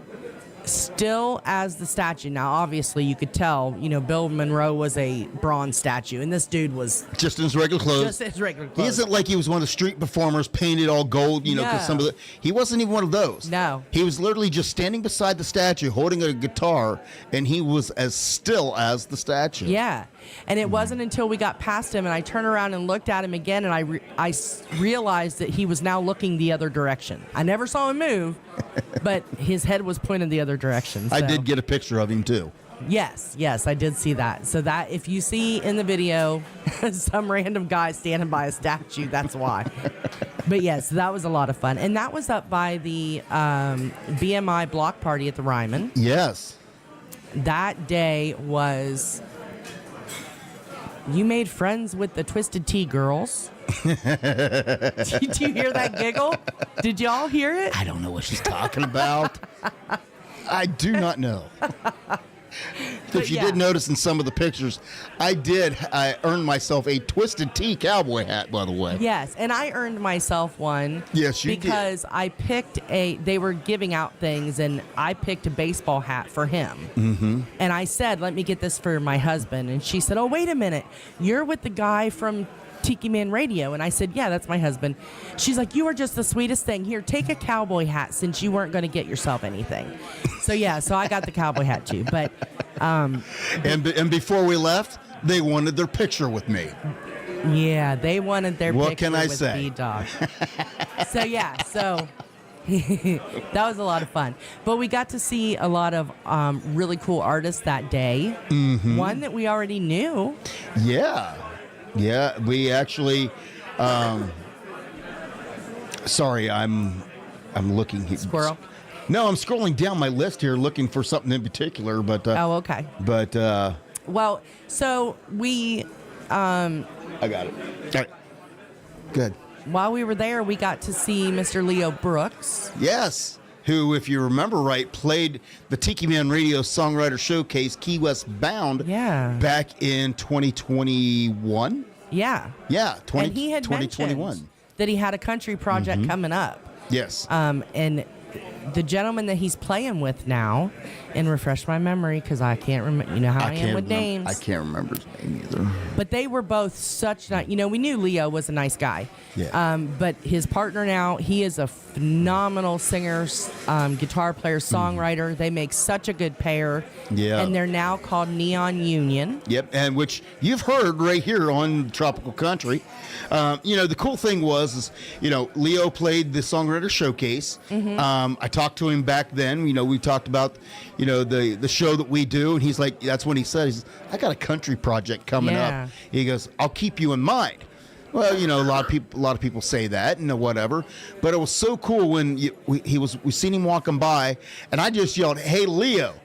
still as the statue. Now, obviously, you could tell, Bill Monroe was a bronze statue, and this dude was just in his regular clothes. Just in his regular clothes. He isn't like he was one of the street performers painted all gold, because he wasn't even one of those. No. He was literally just standing beside the statue, holding a guitar, and he was as still as the statue. Yeah. And it wasn't until we got past him and I turned around and looked at him again, and I realized that he was now looking the other direction. I never saw him move, but his head was pointed the other direction. So. I did get a picture of him, too. Yes, I did see that. So that if you see in the video some random guy standing by a statue, that's why. But yes, that was a lot of fun. And that was up by the BMI block party at the Ryman. Yes. That day was... You made friends with the Twisted Tea girls. Did you hear that giggle? Did y'all hear it? I don't know what she's talking about. I do not know. If you did notice in some of the pictures, I earned myself a Twisted Tea cowboy hat, by the way. Yes, and I earned myself one. Yes, you did. Because I picked they were giving out things, and I picked a baseball hat for him. Mm-hmm. And I said, let me get this for my husband. And she said, oh, wait a minute. You're with the guy from Tiki Man Radio. And I said, yeah, that's my husband. She's like, you are just the sweetest thing. Here, take a cowboy hat since you weren't going to get yourself anything. So I got the cowboy hat too. But and before we left, they wanted their picture with me. Yeah, they wanted their what picture can I with say? B-Dawg. So that was a lot of fun. But we got to see a lot of really cool artists that day. Mm-hmm. One that we already knew. Yeah, we actually. Sorry, I'm looking here. Squirrel. No, I'm scrolling down my list here, looking for something in particular. But oh, okay. But well, so we. I got it. All right. Good. While we were there, we got to see Mr. Leo Brooks. Yes. Who, if you remember right, played the Tiki Man Radio Songwriter Showcase Key West Bound back in 2021. Yeah. Yeah, and he had 2021. mentioned that he had a country project coming up. Yes. And the gentleman that he's playing with now, and refresh my memory because I can't remember. You know how I am with names. I can't remember his name either. But they were both such nice. You know, we knew Leo was a nice guy. Yeah. But his partner now, he is a phenomenal singer, guitar player, songwriter. They make such a good pair. Yeah. And they're now called Neon Union. Yep, and which you've heard right here on Tropical Country. You know, the cool thing was, Leo played the Songwriter Showcase. I talked to him back then. You know, we talked about, the show that we do, and he's like, that's when he said, I got a country project coming up. He goes, I'll keep you in mind. Well, a lot of people say that and whatever, but it was so cool when we seen him walking by, and I just yelled, "Hey, Leo!"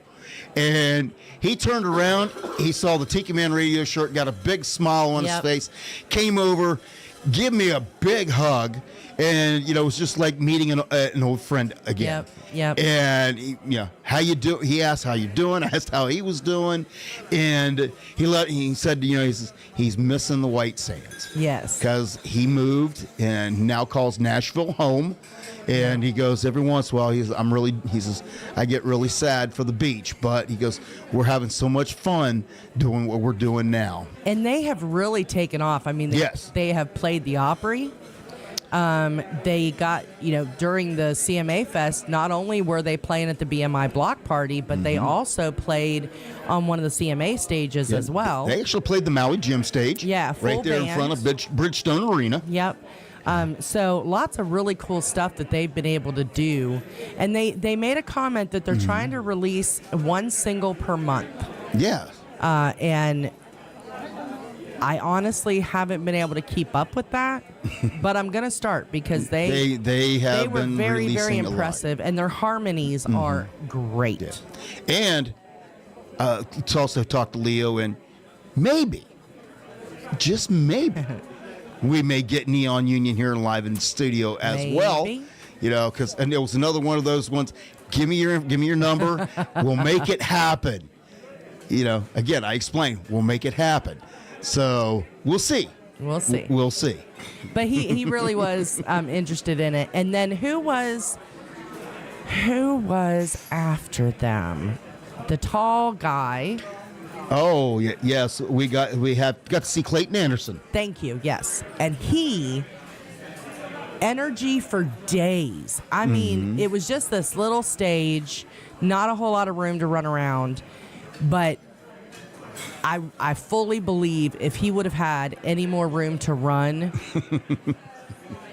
And he turned around, he saw the Tiki Man Radio shirt, got a big smile on his face, came over, give me a big hug, and it was just like meeting an old friend again. Yep. And how you do? He asked how you doing. I asked how he was doing, and he said, he's missing the White Sands. Yes. Because he moved and now calls Nashville home. And he goes, every once in a while, he says, I get really sad for the beach, but he goes, we're having so much fun doing what we're doing now. And they have really taken off. I mean, they have played the Opry. They got, during the CMA Fest, not only were they playing at the BMI block party, but they also played on one of the CMA stages as well. They actually played the Maui Gym stage. Yeah, full right there band. in front of Bridgestone Arena. Yep. So lots of really cool stuff that they've been able to do. And they made a comment that they're trying to release one single per month. Yeah. And I honestly haven't been able to keep up with that, but I'm going to start because they were very, very impressive, and their harmonies are great. Yeah. And to also talk to Leo, and maybe, just maybe, we may get Neon Union here live in the studio as well. Because it was another one of those ones. Give me your number. We'll make it happen. Again, I explained. We'll make it happen. So we'll see. We'll see. We'll see. But he really was interested in it. And then who was after them? The tall guy. Oh yes, we got to see Clayton Anderson. Thank you. Yes, and he energy for days. I mean, it was just this little stage, not a whole lot of room to run around, but I fully believe if he would have had any more room to run,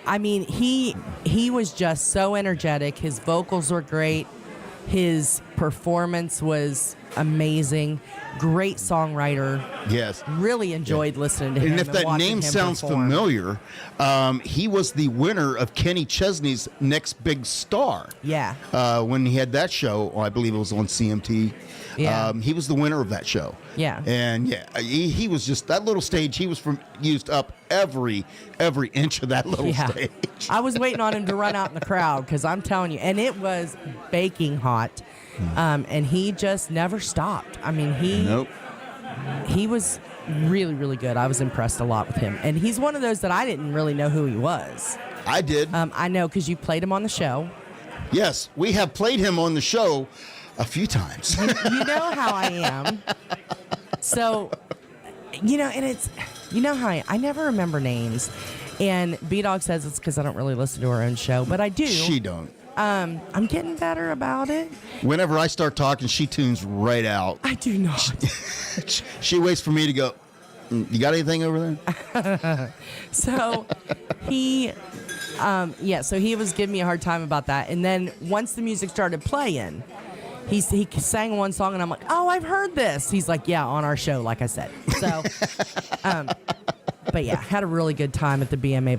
I mean, he was just so energetic. His vocals were great. His performance was amazing. Great songwriter. Yes. Really enjoyed listening to him. And if that name sounds familiar, he was the winner of Kenny Chesney's Next Big Star. Yeah. When he had that show, I believe it was on CMT. Yeah. He was the winner of that show. Yeah. And he was just that little stage. He was used up every inch of that little stage. I was waiting on him to run out in the crowd because I'm telling you, and it was baking hot. And he just never stopped. I mean, he was really, really good. I was impressed a lot with him. And he's one of those that I didn't really know who he was. I did. I know because you played him on the show. Yes, we have played him on the show a few times. You know how I am. So, and it's, how I never remember names. And B-Dawg says it's because I don't really listen to her own show, but I do. She don't. I'm getting better about it. Whenever I start talking, she tunes right out. I do not. She waits for me to go, you got anything over there? So he was giving me a hard time about that. And then once the music started playing, he sang one song and I'm like, oh, I've heard this. He's like, yeah, on our show, like I said. So, but yeah, had a really good time at the BMI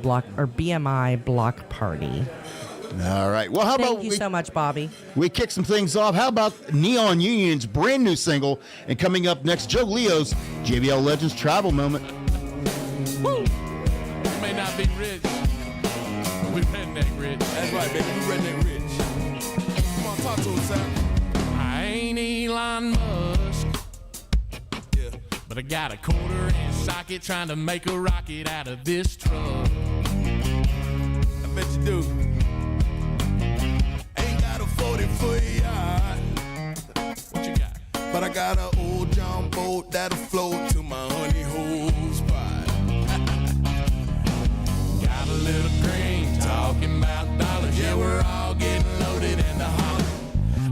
block party. All right. Well, how about Thank you so much, Bobby. We kick some things off. How about Neon Union's brand new single? And coming up next, Joe Leo's JBL Legends Travel Moment. Woo! may not be rich, but we redneck rich. That's right, baby. We redneck rich. Come on, talk to us, Sam. I ain't Elon Musk, Yeah. but I got a quarter-inch socket trying to make a rocket out of this truck. I bet you do. Ain't got a 40-foot yacht, What you got? but I got an old John boat that'll float to my honey hole spot. Got a little green talking about dollars. Yeah, we're all getting loaded in the holler.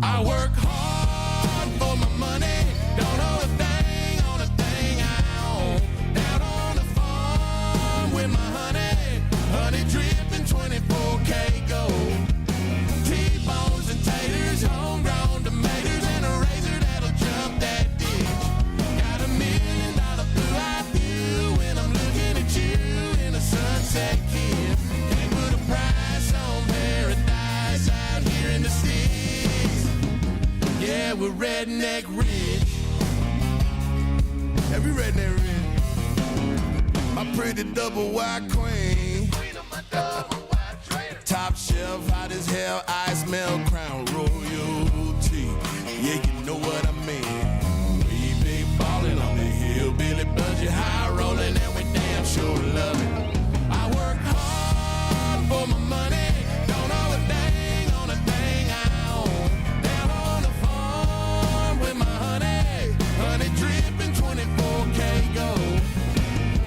I work hard for my money. Don't owe a thing on a thing I own. Down on the farm with my honey. Honey dripping 24K gold. T-bones and taters, homegrown tomatoes, and a razor that'll jump that ditch. Got $1 million blue-eyed view when I'm looking at you in a sunset kiss. Can't put a price on paradise out here in the sticks. Yeah, we're redneck rich. Every redneck rich. My pretty double white queen. Top shelf, hot as hell, I smell crown royalty. Yeah, you know what I mean. We be ballin' on the hillbilly budget, high rollin', and we damn sure love it. I work hard for my money, don't owe a thing on a thing I own. Down on the farm with my honey, honey dripping 24K gold.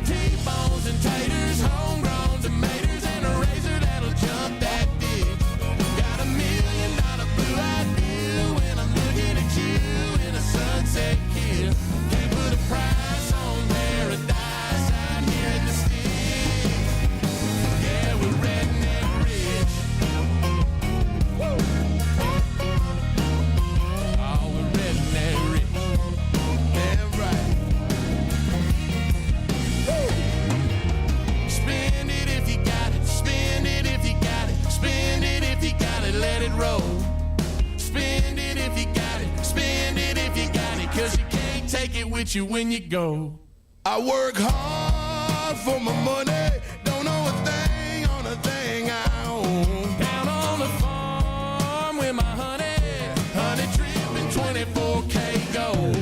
T-bones and taters, homegrown tomatoes, and a razor that'll jump that ditch. Got $1 million blue-eyed view when I'm looking at you in a sunset kiss. Can't put a price on paradise out here in the sticks. Yeah, we're redneck rich. Woo! Oh, we're redneck rich. Damn right. Spend it if you got it. Spend it if you got it. Spend it if you got it. Let it roll. Spend it if you got it. Spend it if you got it. 'Cause you can't take it with you when you go. I work hard for my money. Don't know a thing on a thing I own. Down on the farm with my honey. Honey dripping 24K gold.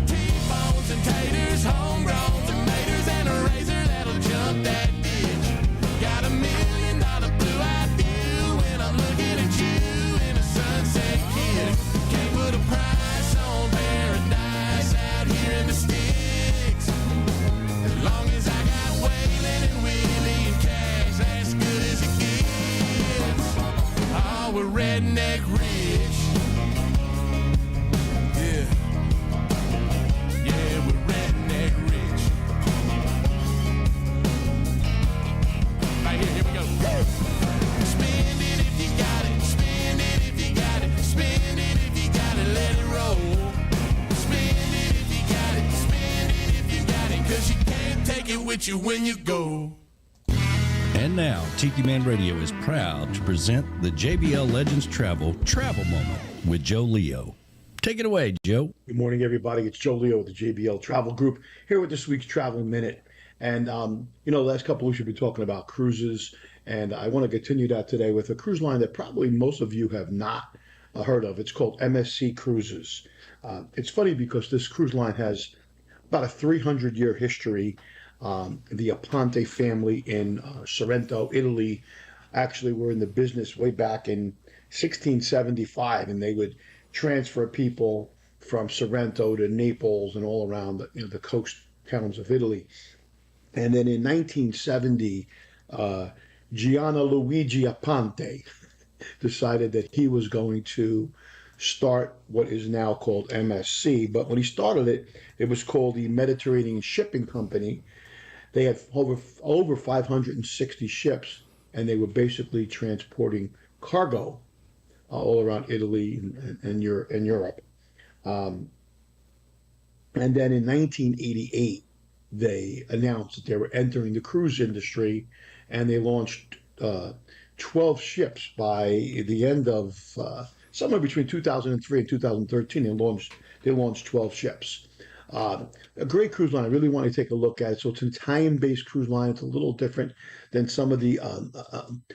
T-bones and taters, homegrown tomatoes, and a razor that'll jump that ditch. Got $1 million blue-eyed view when I'm looking at you in a sunset kiss. Can't put a price on paradise out here in the sticks. As long as I got Waylon and Willie and cash, that's good as it gets. Oh, we're redneck rich. Yeah. Yeah, we're redneck rich. Right here we go. Spend it if you got it. Spend it if you got it. Spend it if you got it. Let it roll. Spend it if you got it. Spend it if you got it. 'Cause you can't take it with you when you go. And now, Tiki Man Radio is proud to present the JBL Legends Travel Moment with Joe Leo. Take it away, Joe. Good morning, everybody. It's Joe Leo with the JBL Travel Group here with this week's Travel Minute. And, the last couple of weeks we've been talking about cruises, and I want to continue that today with a cruise line that probably most of you have not heard of. It's called MSC Cruises. It's funny because this cruise line has about a 300-year history. The Aponte family in Sorrento, Italy, actually were in the business way back in 1675, and they would transfer people from Sorrento to Naples and all around the coast towns of Italy. And then in 1970, Gianluigi Aponte decided that he was going to start what is now called MSC. But when he started it, it was called the Mediterranean Shipping Company. They had over 560 ships, and they were basically transporting cargo all around Italy and Europe. And then in 1988, they announced that they were entering the cruise industry, and they launched 12 ships by the end of somewhere between 2003 and 2013. They launched 12 ships. A great cruise line. I really want to take a look at it. So it's an Italian-based cruise line. It's a little different than some of the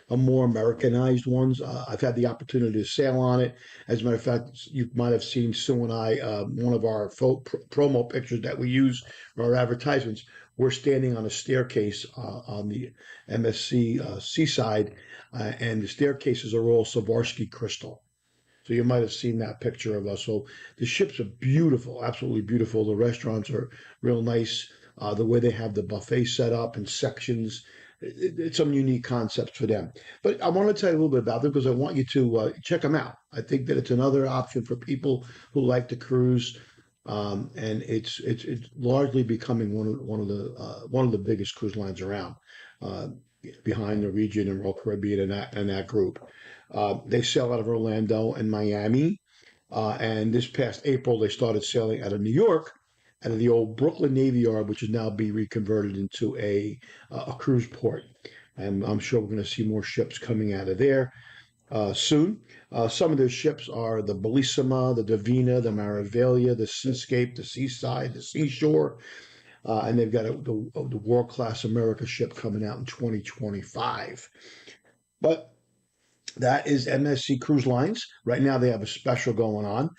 more Americanized ones. I've had the opportunity to sail on it. As a matter of fact, you might have seen Sue and I, one of our promo pictures that we use for our advertisements. We're standing on a staircase on the MSC seaside, and the staircases are all Swarovski crystal. So you might have seen that picture of us. So the ships are beautiful, absolutely beautiful. The restaurants are real nice. The way they have the buffet set up in sections, it's some unique concepts for them. But I want to tell you a little bit about them because I want you to check them out. I think that it's another option for people who like to cruise, and it's largely becoming one of the biggest cruise lines around, behind the Norwegian and Royal Caribbean and that group. They sail out of Orlando and Miami, and this past April they started sailing out of New York, out of the old Brooklyn Navy Yard, which is now being reconverted into a cruise port. And I'm sure we're going to see more ships coming out of there soon. Some of their ships are the Bellissima, the Divina, the Meraviglia, the Seascape, the Seaside, the Seashore, and they've got the world-class America ship coming out in 2025. But that is MSC Cruise Lines. Right now they have a special going on.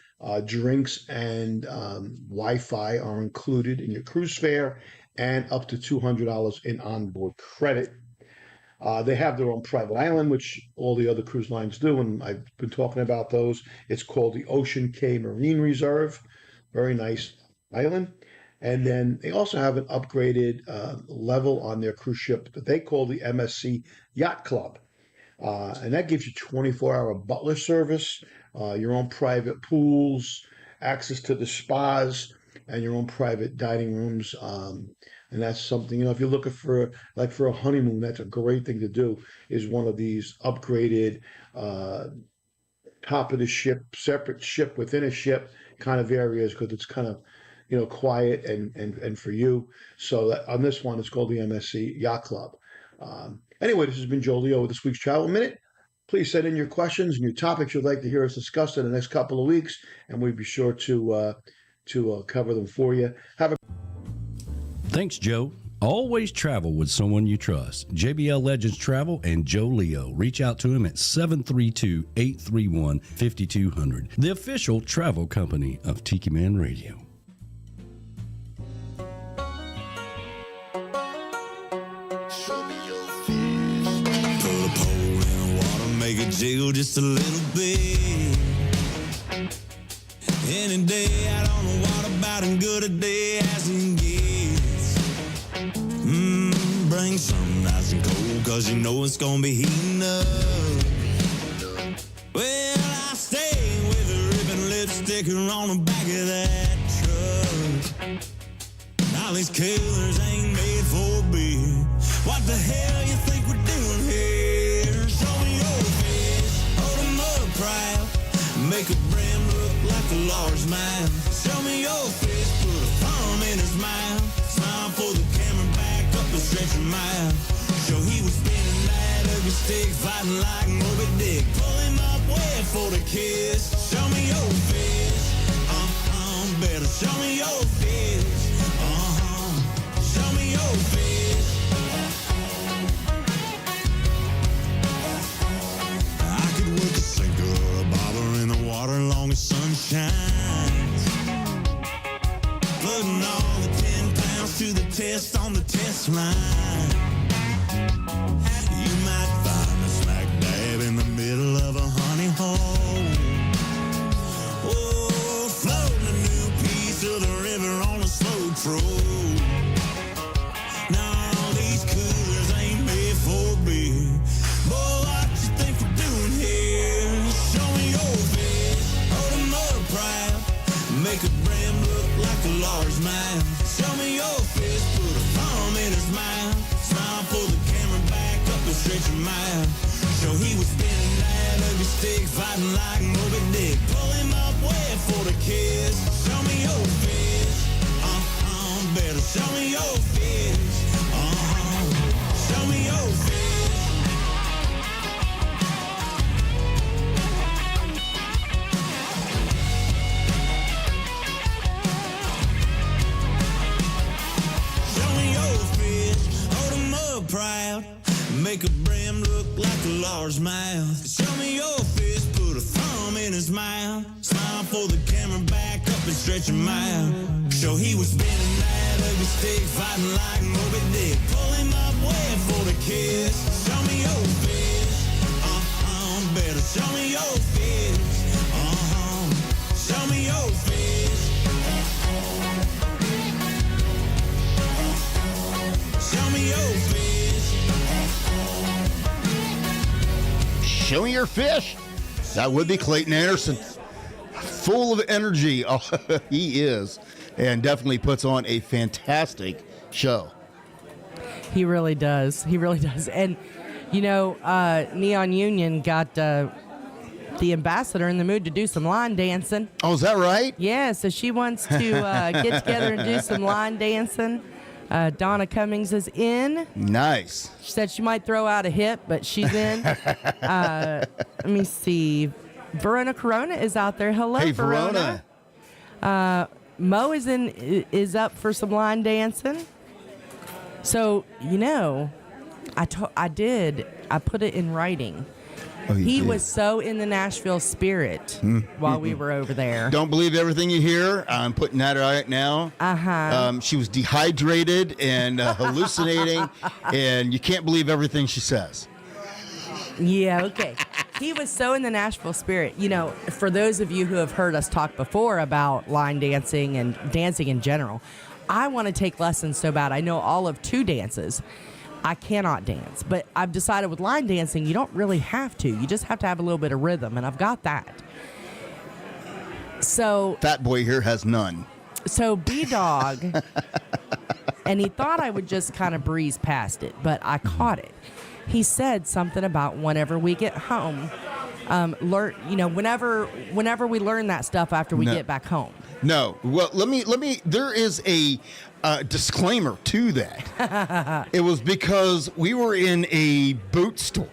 Drinks and Wi-Fi are included in your cruise fare and up to $200 in onboard credit. They have their own private island, which all the other cruise lines do, and I've been talking about those. It's called the Ocean Cay Marine Reserve. Very nice island. And then they also have an upgraded level on their cruise ship that they call the MSC Yacht Club. And that gives you 24-hour butler service, your own private pools, access to the spas, and your own private dining rooms. And that's something, if you're looking for a honeymoon, that's a great thing to do, is one of these upgraded top of the ship, separate ship within a ship kind of areas, because it's kind of, quiet and for you. So on this one, it's called the MSC Yacht Club. Anyway, this has been Joe Leo with this week's Travel Minute. Please send in your questions and your topics you'd like to hear us discuss in the next couple of weeks, and we'll be sure to cover them for you. Thanks, Joe. Always travel with someone you trust. JBL Legends Travel and Joe Leo. Reach out to him at 732-831-5200, the official travel company of Tiki Man Radio. Make it jiggle just a little bit. Any day out on the water, about as good a day as it gets. Bring something nice and cold, cause you know it's gonna be heating up. Well, I stay with a ribbon lipstick on the back of that truck. Now these killers ain't made for beer. What the hell you think we're doing here? Show me your face, hold 'em up proud. Make a brand look like a large man. Show me your face, put a thumb in his mouth. Smile for the camera, back up and stretch your mouth. Show he was spinning that ugly stick, fighting like Moby Dick. Pull him up, wait for the kiss. Show me your face, better show me your face. Show me your face. I could work a sinker or a bobber in the water long as sun shines. Putting all the 10 pounds to the test on the test line. You might find me smack dab in the middle of a honey hole. Oh, floating a new piece of the river on a slow troll. Now these coolers ain't made for beer. Boy, what you think we're doing here? Show me your face, hold 'em up proud. Make a brand look like a large man. Show me your face, put a thumb in his mouth. Smile for the camera, back up and stretch your mouth. Show he was spinning that ugly stick, fighting like Moby Dick. Pull him up, wait for the kiss. Show me your face, better show me your face. Show me your face. Make a brim look like a large mouth. Show me your fist, put a thumb in his mouth. Smile for the camera, back up and stretch him out. So he was spinning that ugly stick, fighting like Moby Dick. Pull him up, wait for the kiss. Show me your fist, better show me your fist, show me your fist, show me your fist. Show me your fish. That would be Clayton Anderson. Full of energy. Oh, he is. And definitely puts on a fantastic show. He really does. He really does. And, you know, Neon Union got the ambassador in the mood to do some line dancing. Oh, is that right? Yeah, so she wants to get together and do some line dancing. Donna Cummings is in. Nice. She said she might throw out a hip, but she's in. Let me see. Verona Corona is out there. Hello, Hey, Verona. Mo is up for some line dancing. So, you know, I put it in writing. Oh, he did. was so in the Nashville spirit while we were over there. Don't believe everything you hear. I'm putting that right now. She was dehydrated and hallucinating, and you can't believe everything she says. Yeah, okay. He was so in the Nashville spirit. You know, for those of you who have heard us talk before about line dancing and dancing in general, I want to take lessons so bad. I know all of 2 dances. I cannot dance, but I've decided with line dancing, you don't really have to. You just have to have a little bit of rhythm, and I've got that. So Fat boy here has none. So B-Dawg, and he thought I would just kind of breeze past it, but I caught it. He said something about whenever we get home, whenever we learn that stuff after we get back home. No. Well, let me. There is a disclaimer to that. It was because we were in a boot store,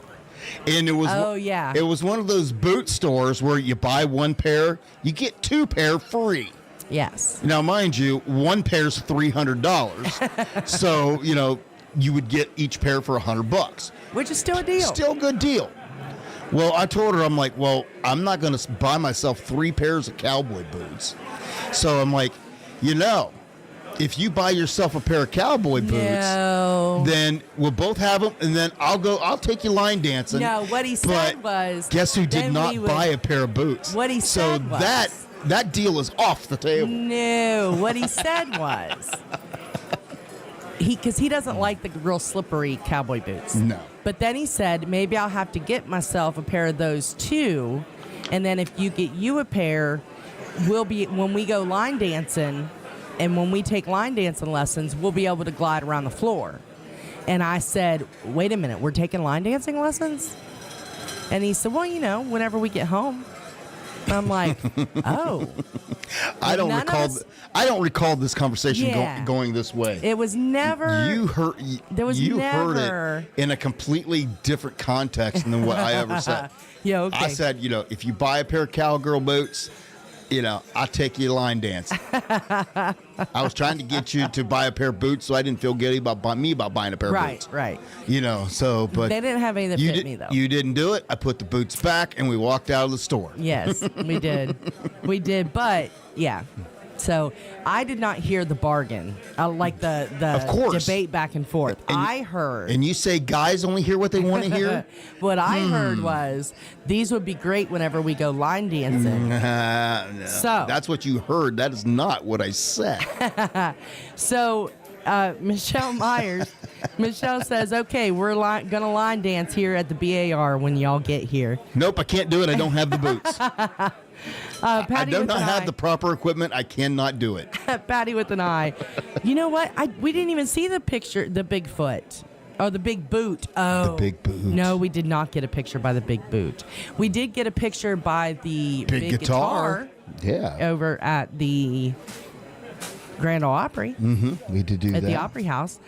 and it was. Oh yeah. It was one of those boot stores where you buy 1 pair, you get 2 pair free. Yes. Now, mind you, 1 pair's $300, so you would get each pair for $100, which is still a deal. Still a good deal. Well, I told her, I'm like, well, I'm not going to buy myself 3 pairs of cowboy boots. So I'm like, if you buy yourself a pair of cowboy boots, then we'll both have them, and then I'll take you line dancing. No, what he said was, guess who did not buy a pair of boots? What he said was, that deal is off the table. No, what he said was, because he doesn't like the real slippery cowboy boots. No. But then he said, maybe I'll have to get myself a pair of those too, and then if you get you a pair, when we go line dancing, and when we take line dancing lessons, we'll be able to glide around the floor. And I said, wait a minute, we're taking line dancing lessons? And he said, well, whenever we get home. And I'm like, oh. I don't recall this conversation going this way. It was never. You heard. There was you never. heard it in a completely different context than what I ever said. Yeah, okay. I said, if you buy a pair of cowgirl boots, I'll take you line dancing. I was trying to get you to buy a pair of boots, so I didn't feel guilty about buying a pair of boots. Right. But they didn't have any that fit me though. You didn't do it. I put the boots back, and we walked out of the store. Yes, we did. But yeah. So I did not hear the bargain, like the debate back and forth. I heard. And you say guys only hear what they want to hear? What I heard was these would be great whenever we go line dancing. No. So that's what you heard. That is not what I said. So Michelle Myers, Michelle says, okay, we're going to line dance here at the BAR when y'all get here. Nope, I can't do it. I don't have the boots. I do not have the proper equipment. I cannot do it. Patty with an eye. You know what? We didn't even see the picture, the Bigfoot. Oh, the big boot. Oh. The big boot. No, we did not get a picture by the big boot. We did get a picture by the big guitar. Yeah. Over at the Grand Ole Opry. Mm-hmm. We did do that. At the Opry House.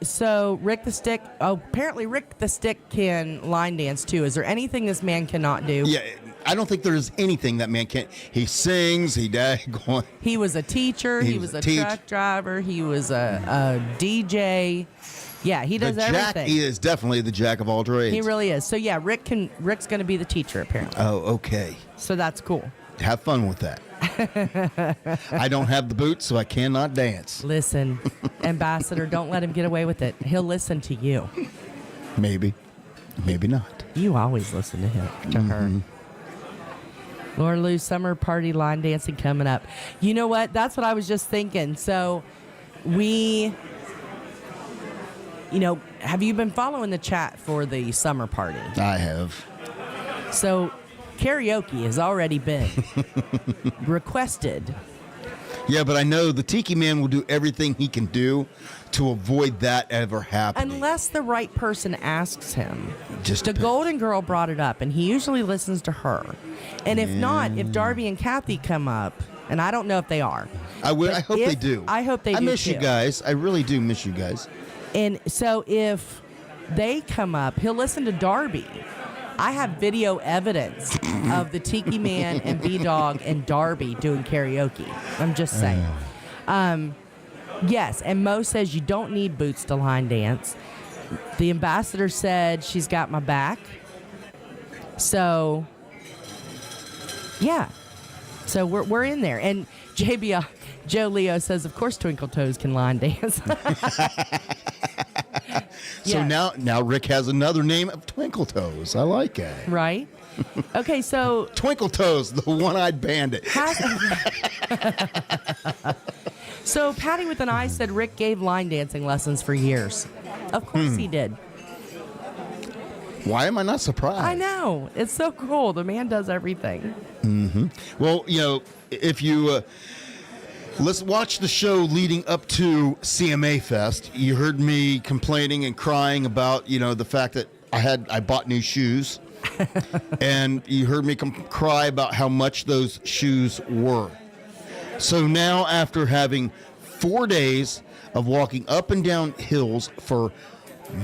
So Rick the Stick, apparently Rick the Stick can line dance too. Is there anything this man cannot do? Yeah. I don't think there's anything that man can't. He sings. He was a teacher. He was a truck driver. He was a DJ. Yeah, he does Jack everything. is definitely the jack of all trades. He really is. So yeah, Rick's going to be the teacher apparently. Oh, okay. So that's cool. Have fun with that. I don't have the boots, so I cannot dance. Listen, Ambassador, don't let him get away with it. He'll listen to you. Maybe. Maybe not. You always listen to him, to her. Laura Lou's summer party line dancing coming up. You know what? That's what I was just thinking. So have you been following the chat for the summer party? I have. So karaoke has already been requested. Yeah, but I know the Tiki Man will do everything he can do to avoid that ever happening. Unless the right person asks him. Just the depends. Golden Girl brought it up, and he usually listens to her. And if not, if Darby and Kathy come up, and I don't know if they are. I hope they do. I hope they do. I miss too. you guys. I really do miss you guys. And so if they come up, he'll listen to Darby. I have video evidence of the Tiki Man and B-Dawg and Darby doing karaoke. I'm just saying. Yes, and Mo says you don't need boots to line dance. The Ambassador said she's got my back. So, yeah. So we're in there. And Joe Leo says, of course Twinkle Toes can line dance. So Yes. now Rick has another name of Twinkle Toes. I like it. Right? Okay, so Twinkle Toes, the one-eyed bandit. So Patty with an eye said Rick gave line dancing lessons for years. Of course he did. Why am I not surprised? I know. It's so cool. The man does everything. Mm-hmm. Well, if you watch the show leading up to CMA Fest, you heard me complaining and crying about, the fact that I bought new shoes. And you heard me cry about how much those shoes were. So now, after having 4 days of walking up and down hills for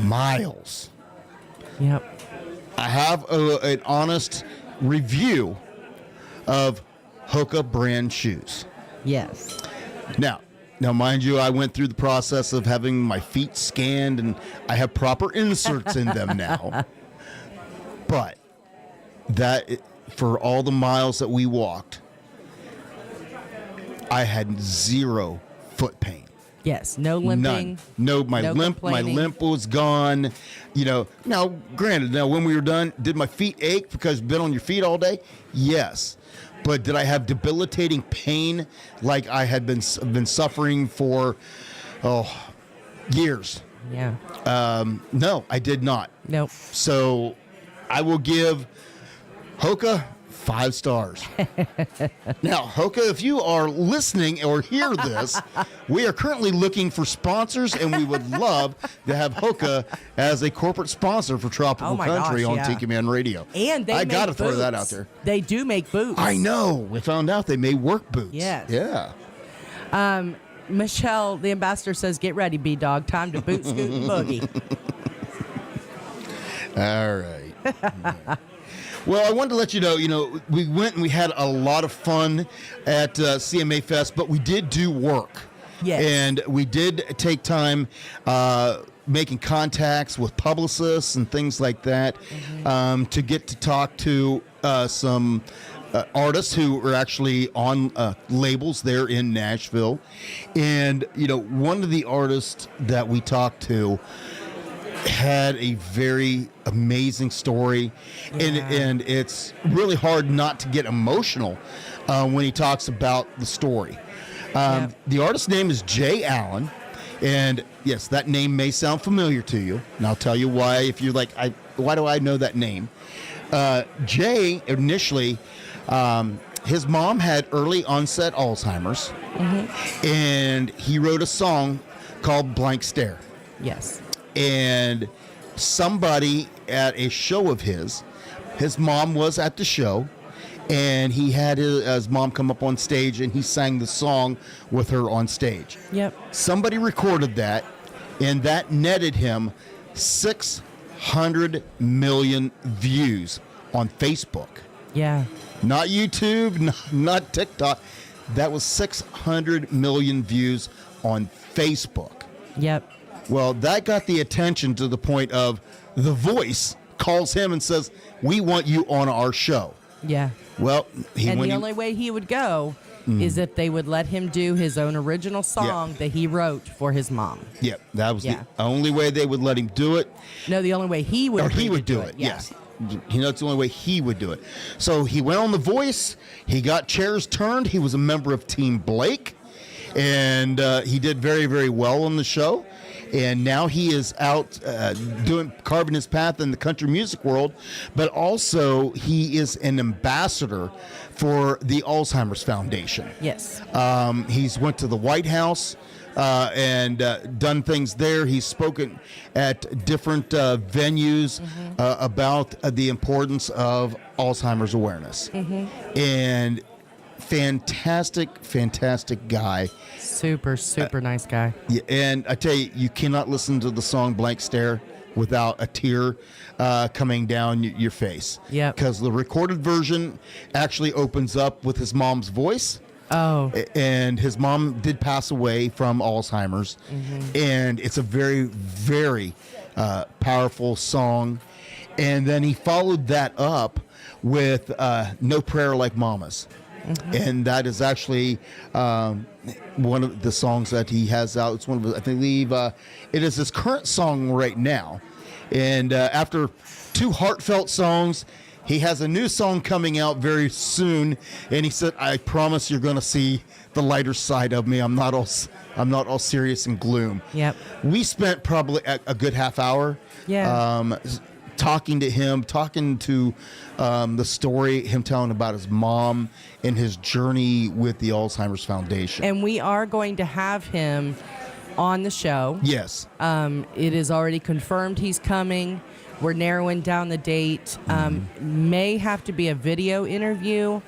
miles, yep, I have an honest review of Hoka brand shoes. Yes. Now, mind you, I went through the process of having my feet scanned, and I have proper inserts in them now. But for all the miles that we walked, I had zero foot pain. Yes, no limping. None. No, my limp was gone. Now granted, when we were done, did my feet ache because I've been on your feet all day? Yes. But did I have debilitating pain like I had been suffering for years? Yeah. No, I did not. Nope. So I will give Hoka 5 stars. Now, Hoka, if you are listening or hear this, we are currently looking for sponsors, and we would love to have Hoka as a corporate sponsor for Tropical Country on Tiki Man Radio. And I got to throw that out there. They do make boots. I know. We found out they may work boots. Yes. Yeah. Michelle, the Ambassador, says, get ready, B-Dawg. Time to boot, scoot, and boogie. All right. Well, I wanted to let you know, we went and we had a lot of fun at CMA Fest, but we did do work. Yes. And we did take time making contacts with publicists and things like that to get to talk to some artists who are actually on labels there in Nashville. And, one of the artists that we talked to had a very amazing story, and it's really hard not to get emotional when he talks about the story. The artist's name is Jay Allen, and yes, that name may sound familiar to you, and I'll tell you why if you're like, why do I know that name? Jay, initially, his mom had early onset Alzheimer's, and he wrote a song called Blank Stare. Yes. And somebody at a show of his mom was at the show, and he had his mom come up on stage, and he sang the song with her on stage. Yep. Somebody recorded that, and that netted him 600 million views on Facebook. Yeah. Not YouTube, not TikTok. That was 600 million views on Facebook. Yep. Well, that got the attention to the point of The Voice calls him and says, "We want you on our show." Yeah. Well, the only way he would go is if they would let him do his own original song that he wrote for his mom. Yeah, that was the only way they would let him do it. No, the only way he would. Or he would do it. Yes. That's the only way he would do it. So he went on The Voice. He got chairs turned. He was a member of Team Blake, and he did very, very well on the show. And now he is out carving his path in the country music world, but also he is an ambassador for the Alzheimer's Foundation. Yes. He's went to the White House and done things there. He's spoken at different venues about the importance of Alzheimer's awareness. And fantastic guy. Super nice guy. Yeah, and I tell you, you cannot listen to the song Blank Stare without a tear coming down your face. Yeah. Because the recorded version actually opens up with his mom's voice. Oh. And his mom did pass away from Alzheimer's. And it's a very, very powerful song. And then he followed that up with No Prayer Like Mama's. And that is actually one of the songs that he has out. It's one of his, I believe, it is his current song right now. And after 2 heartfelt songs, he has a new song coming out very soon. And he said, "I promise you're going to see the lighter side of me. I'm not all serious and gloom." Yep. We spent probably a good half hour. Yeah. Talking to him, talking to the story, him telling about his mom and his journey with the Alzheimer's Foundation. And we are going to have him on the show. Yes. It is already confirmed he's coming. We're narrowing down the date. May have to be a video interview,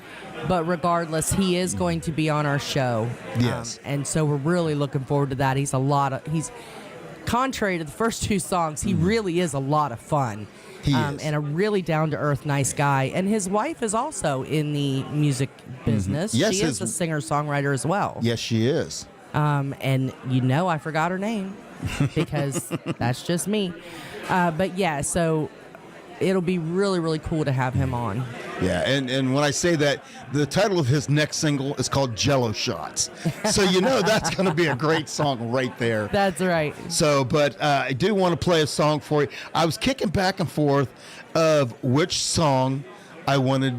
but regardless, he is going to be on our show. Yes. And so we're really looking forward to that. He's contrary to the first 2 songs, he really is a lot of fun. He is. And a really down-to-earth, nice guy. And his wife is also in the music business. Yes, she is a singer-songwriter as well. Yes, she is. And I forgot her name because that's just me. But yeah, so it'll be really, really cool to have him on. Yeah, and when I say that, the title of his next single is called Jello Shots. So that's going to be a great song right there. That's right. So, but I do want to play a song for you. I was kicking back and forth of which song I wanted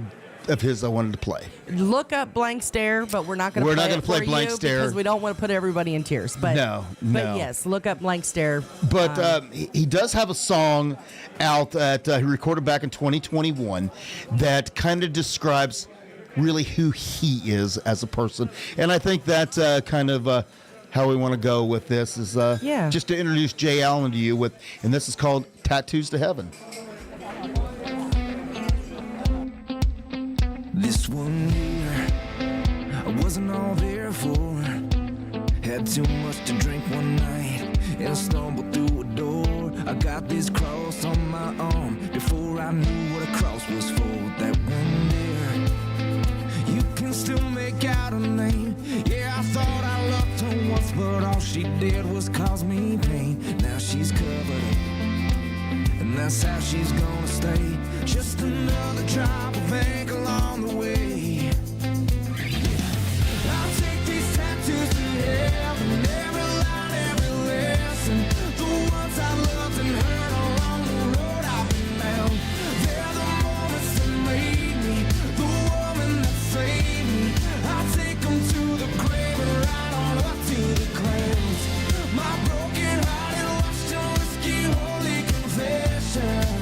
to play. Look up Blank Stare, but we're not going to play Blank Stare because we don't want to put everybody in tears. But no. But yes, look up Blank Stare. But he does have a song out that he recorded back in 2021 that kind of describes really who he is as a person. And I think that's kind of how we want to go with this is just to introduce Jay Allen to you and this is called Tattoos to Heaven. This one year, I wasn't all there for. Had too much to drink one night and stumbled through a door. I got this cross on my arm before I knew what a cross was for. That one year, you can still make out her name. Yeah, I thought I loved her once, but all she did was cause me pain. Now she's covered up, and that's how she's gonna stay. Just another drop of ink along the way. I'll take these tattoos to heaven, every line, every lesson. The ones I loved and heard along the road I've been down. They're the moments that made me the woman that saved me. I'll take them to the grave and ride on up to the clouds. My broken heart and washed in whiskey, holy confession.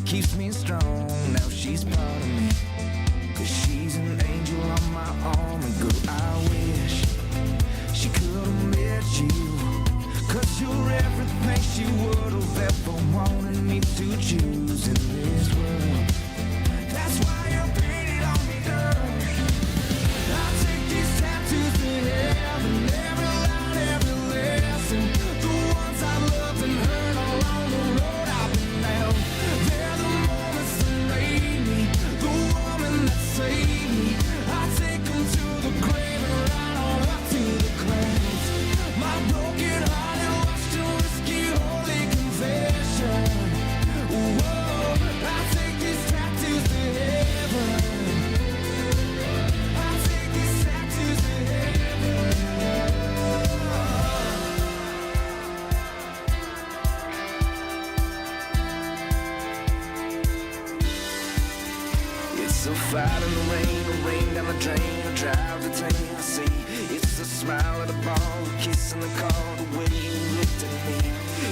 Keeps me strong, now she's part of me. Cause she's an angel on my arm. And girl, I wish she could have met you. Cause you're everything she would have ever wanted me to choose in this world. That's why you're painted on me, girl. I'll take these tattoos to fight in the rain down the drain, I drive to Tennessee. It's the smile at the ball, the kiss and the call, the way you looked at me.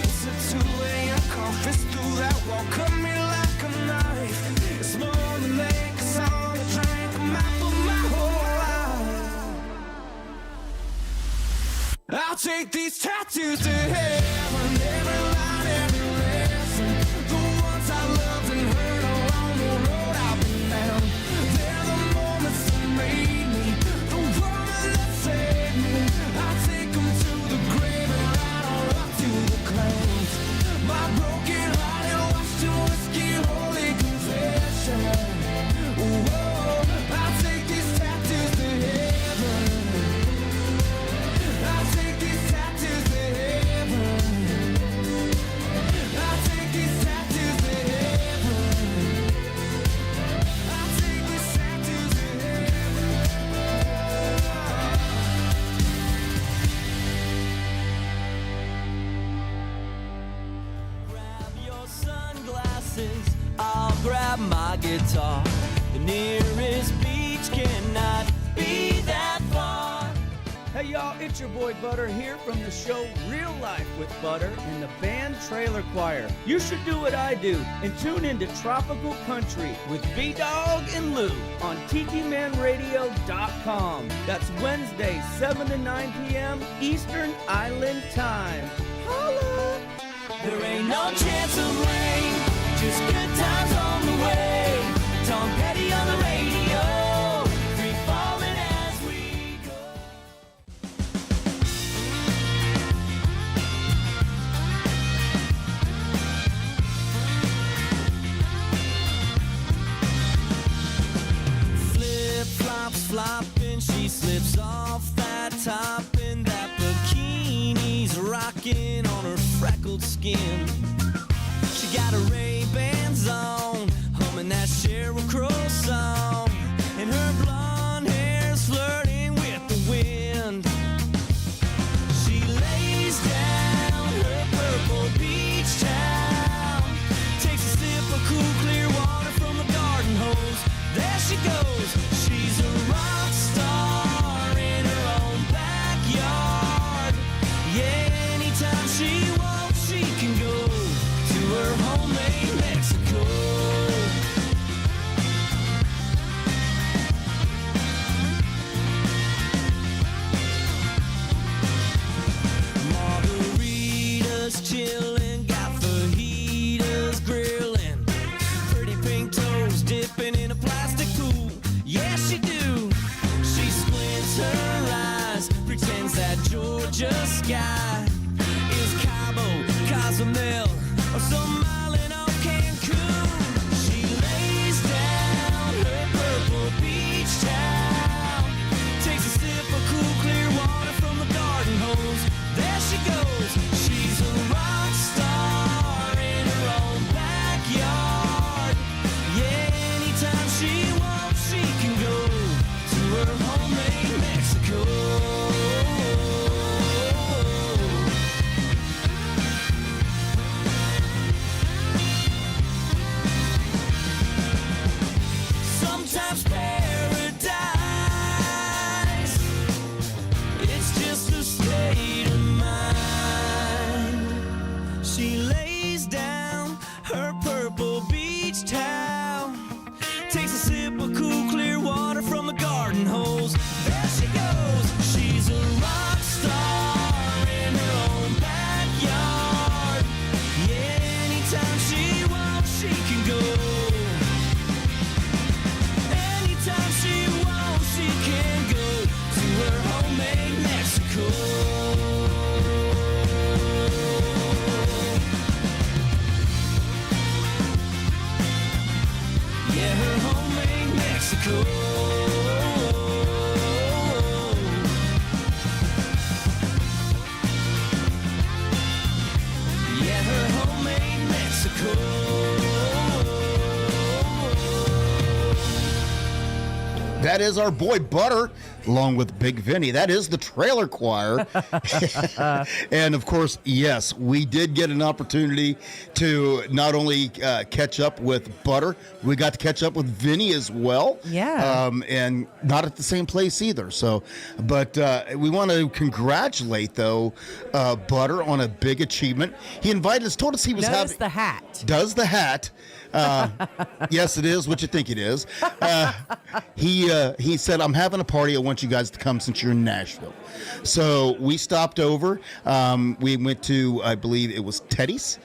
It's a 2 a.m. call, fist through that wall, cut me like a knife. It's more than make a song, a drink, a map of my whole life. I'll take these tattoos to heaven, every line, every lesson. The ones I loved and heard along the road I've been down. They're the moments that made me, the woman that saved me. I'll take them to the grave and ride on up to the clouds. My broken heart and washed in whiskey, holy confession. Whoa, I'll take these tattoos to heaven. I'll take these tattoos to heaven. I'll take these tattoos to heaven. I'll take these tattoos to heaven. Grab your sunglasses, I'll grab my guitar. The nearest beach cannot be that far. Hey y'all, it's your boy Butter here from the show Real Life with Butter and the band Trailer Choir. You should do what I do and tune into Tropical Country with B-Dawg and Lou on TikiManRadio.com. That's Wednesday, 7 to 9 p.m. Eastern Island Time. Holla! There ain't no chance of rain, just good times on the way. Tom Petty on the radio, free falling as we go. Flip-flops flopping, she slips off that top and that bikini's rocking on her freckled skin. She got her Ray-Bans on, humming that Sheryl Crow song, and her blonde hair's flirting with the wind. She lays down her purple beach towel, takes a sip of cool clear water from the garden hose. There she goes, she's a rock star in her own backyard. Yeah, anytime she wants, she can go to her homemade Mexico. Margaritas chilling, got fajitas grilling, pretty pink toes dipping in a plastic pool. Yeah, she do. She squints her eyes, pretends that Georgia sky is Cabo, Cozumel, or some island on Cancun. She lays down her purple beach towel, takes a sip of cool clear water from the garden hose. There she goes, she's a rock star in her own backyard. Yeah, anytime she wants, she can go to her homemade Mexico. Sometimes paradise, it's just a state of mind. She lays down her purple beach towel, takes a sip of cool clear water from the garden hose. There she goes, she's a rock star in her own backyard. Yeah, anytime she wants, she can go. Anytime she wants, she can go to her homemade Mexico. Yeah, her homemade Mexico. Yeah, her homemade Mexico. That is our boy Butter along with Big Vinny. That is the Trailer Choir. And of course, yes, we did get an opportunity to not only catch up with Butter, we got to catch up with Vinny as well. Yeah. And not at the same place either. So, but we want to congratulate, though, Butter on a big achievement. He invited us, told us he was having... Does the hat. Does the hat. Yes, it is what you think it is. He said, I'm having a party. I want you guys to come since you're in Nashville. So we stopped over. We went to, I believe it was Teddy's,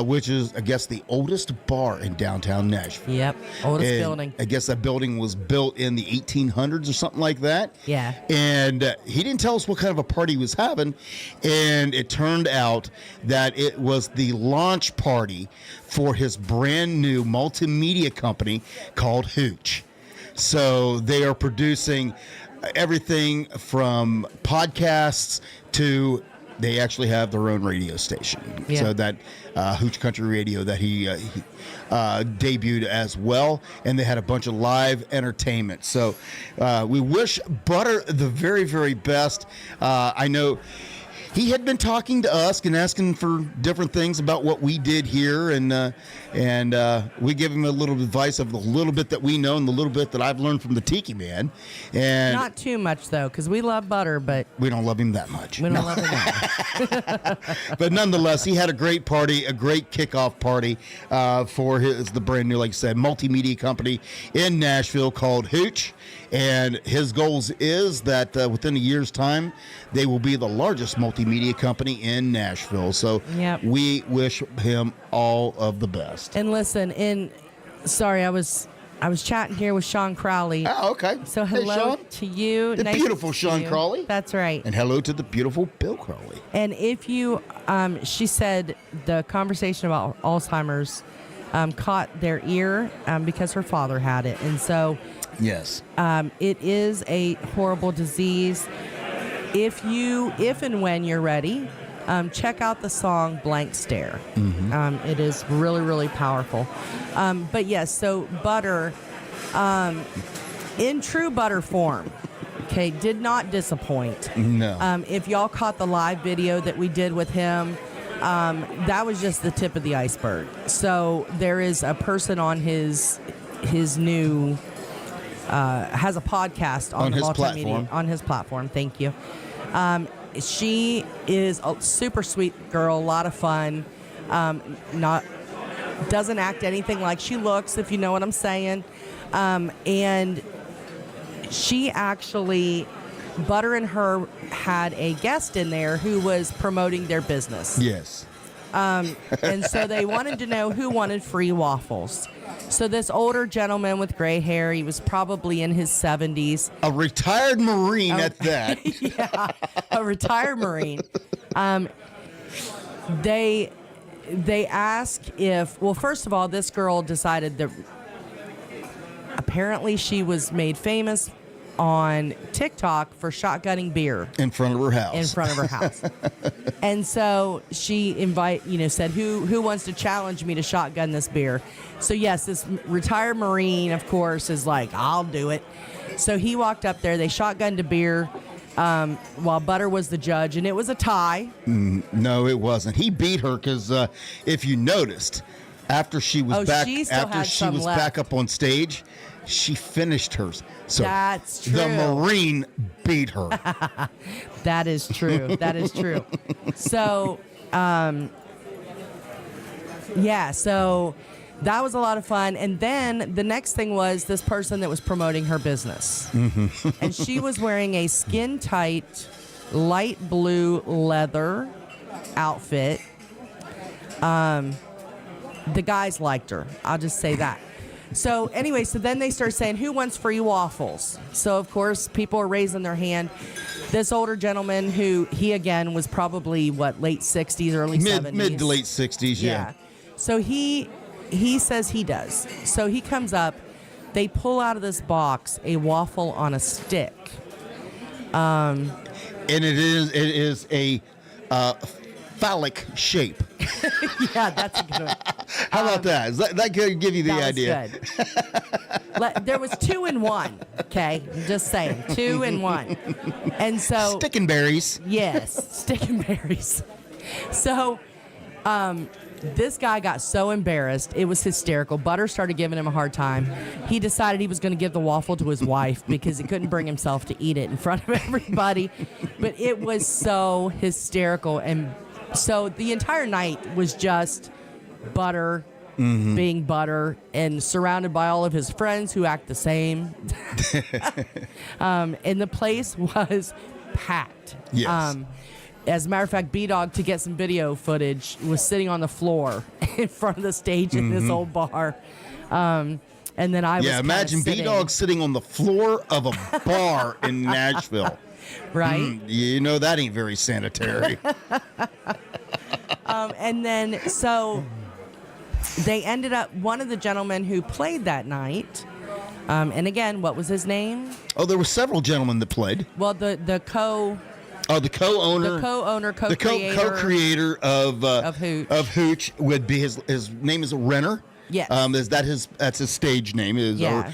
which is, I guess, the oldest bar in downtown Nashville. Yep, oldest building. I guess that building was built in the 1800s or something like that. Yeah. And he didn't tell us what kind of a party he was having. And it turned out that it was the launch party for his brand new multimedia company called HUUUUMMPP. So they are producing everything from podcasts to they actually have their own radio station. Yeah. So that HUUUUMMP Country Radio that he debuted as well. And they had a bunch of live entertainment. So we wish Butter the very, very best. I know he had been talking to us and asking for different things about what we did here, and we give him a little advice of the little bit that we know and the little bit that I've learned from the Tiki Man. And not too much though, because we love Butter, but we don't love him that much. We don't love him that much. But nonetheless, he had a great party, a great kickoff party for the brand new, like I said, multimedia company in Nashville called HUUUUMMP. And his goals is that within a year's time, they will be the largest multimedia company in Nashville. So we wish him all of the best. And listen, I was chatting here with Sean Crowley. Oh, okay. So Hey, hello Sean. to you. The Nice beautiful to see Sean you. Crowley. That's right. And hello to the beautiful Bill Crowley. And if you, she said the conversation about Alzheimer's caught their ear because her father had it. And so yes, it is a horrible disease. If and when you're ready, check out the song Blank Stare. Mm-hmm. It is really, really powerful. But yes, so Butter, in true Butter form, okay, did not disappoint. No. If y'all caught the live video that we did with him, that was just the tip of the iceberg. So there is a person on his new has a podcast on his multimedia platform. on his platform. Thank you. She is a super sweet girl, a lot of fun. Doesn't act anything like she looks, if you know what I'm saying. And she actually, Butter and her had a guest in there who was promoting their business. Yes. And so they wanted to know who wanted free waffles. So this older gentleman with gray hair, he was probably in his 70s. A retired Marine at that. Yeah, a retired Marine. They ask if, well, first of all, this girl decided that apparently she was made famous on TikTok for shotgunning beer in front of her house. And so she said, who wants to challenge me to shotgun this beer? So yes, this retired Marine, of course, is like, I'll do it. So he walked up there, they shotgunned a beer while Butter was the judge, and it was a tie. No, it wasn't. He beat her because if you noticed, after she was back up on stage, she finished hers. So that's true. The Marine beat her. That is true. That is true. So, so that was a lot of fun. And then the next thing was this person that was promoting her business. Mm-hmm. And she was wearing a skin-tight, light blue leather outfit. The guys liked her. I'll just say that. So anyway, so then they start saying, who wants free waffles? So, of course, people are raising their hand. This older gentleman who, he again was probably, late 60s, early 70s? Mid to late 60s, yeah. So he says he does. So he comes up. They pull out of this box a waffle on a stick. And it is a phallic shape. Yeah, that's a good one. How about that? That could give you the idea. Good. There was 2 in 1. Okay, I'm just saying, 2 in 1. And so sticking berries. Yes, sticking berries. So, this guy got so embarrassed. It was hysterical. Butter started giving him a hard time. He decided he was going to give the waffle to his wife because he couldn't bring himself to eat it in front of everybody. But it was so hysterical. And so the entire night was just Butter being Butter and surrounded by all of his friends who act the same. And the place was packed. Yes. As a matter of fact, B-Dawg, to get some video footage, was sitting on the floor in front of the stage in this old bar. And then I was imagine B-Dawg sitting on the floor of a bar in Nashville. Right? You know that ain't very sanitary. And then, so they ended up, one of the gentlemen who played that night, and again, what was his name? Oh, there were several gentlemen that played. Well, the co-owner, co-creator. The co-creator of Hooch would be his name is Renner. Yes. That's his stage name is. Yeah.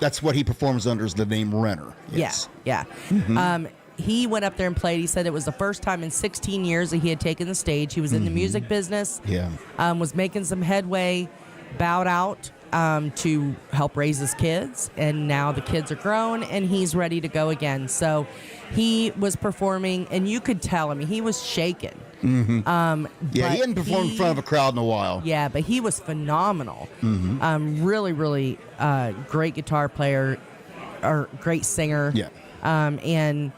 That's what he performs under is the name Renner. Yes. Yeah. He went up there and played. He said it was the first time in 16 years that he had taken the stage. He was in the music business. Yeah. Was making some headway, bowed out to help raise his kids, and now the kids are grown and he's ready to go again. So he was performing, and you could tell. I mean, he was shaking. He hadn't performed in front of a crowd in a while. Yeah, but he was phenomenal. Really, really great guitar player, or great singer. Yeah. And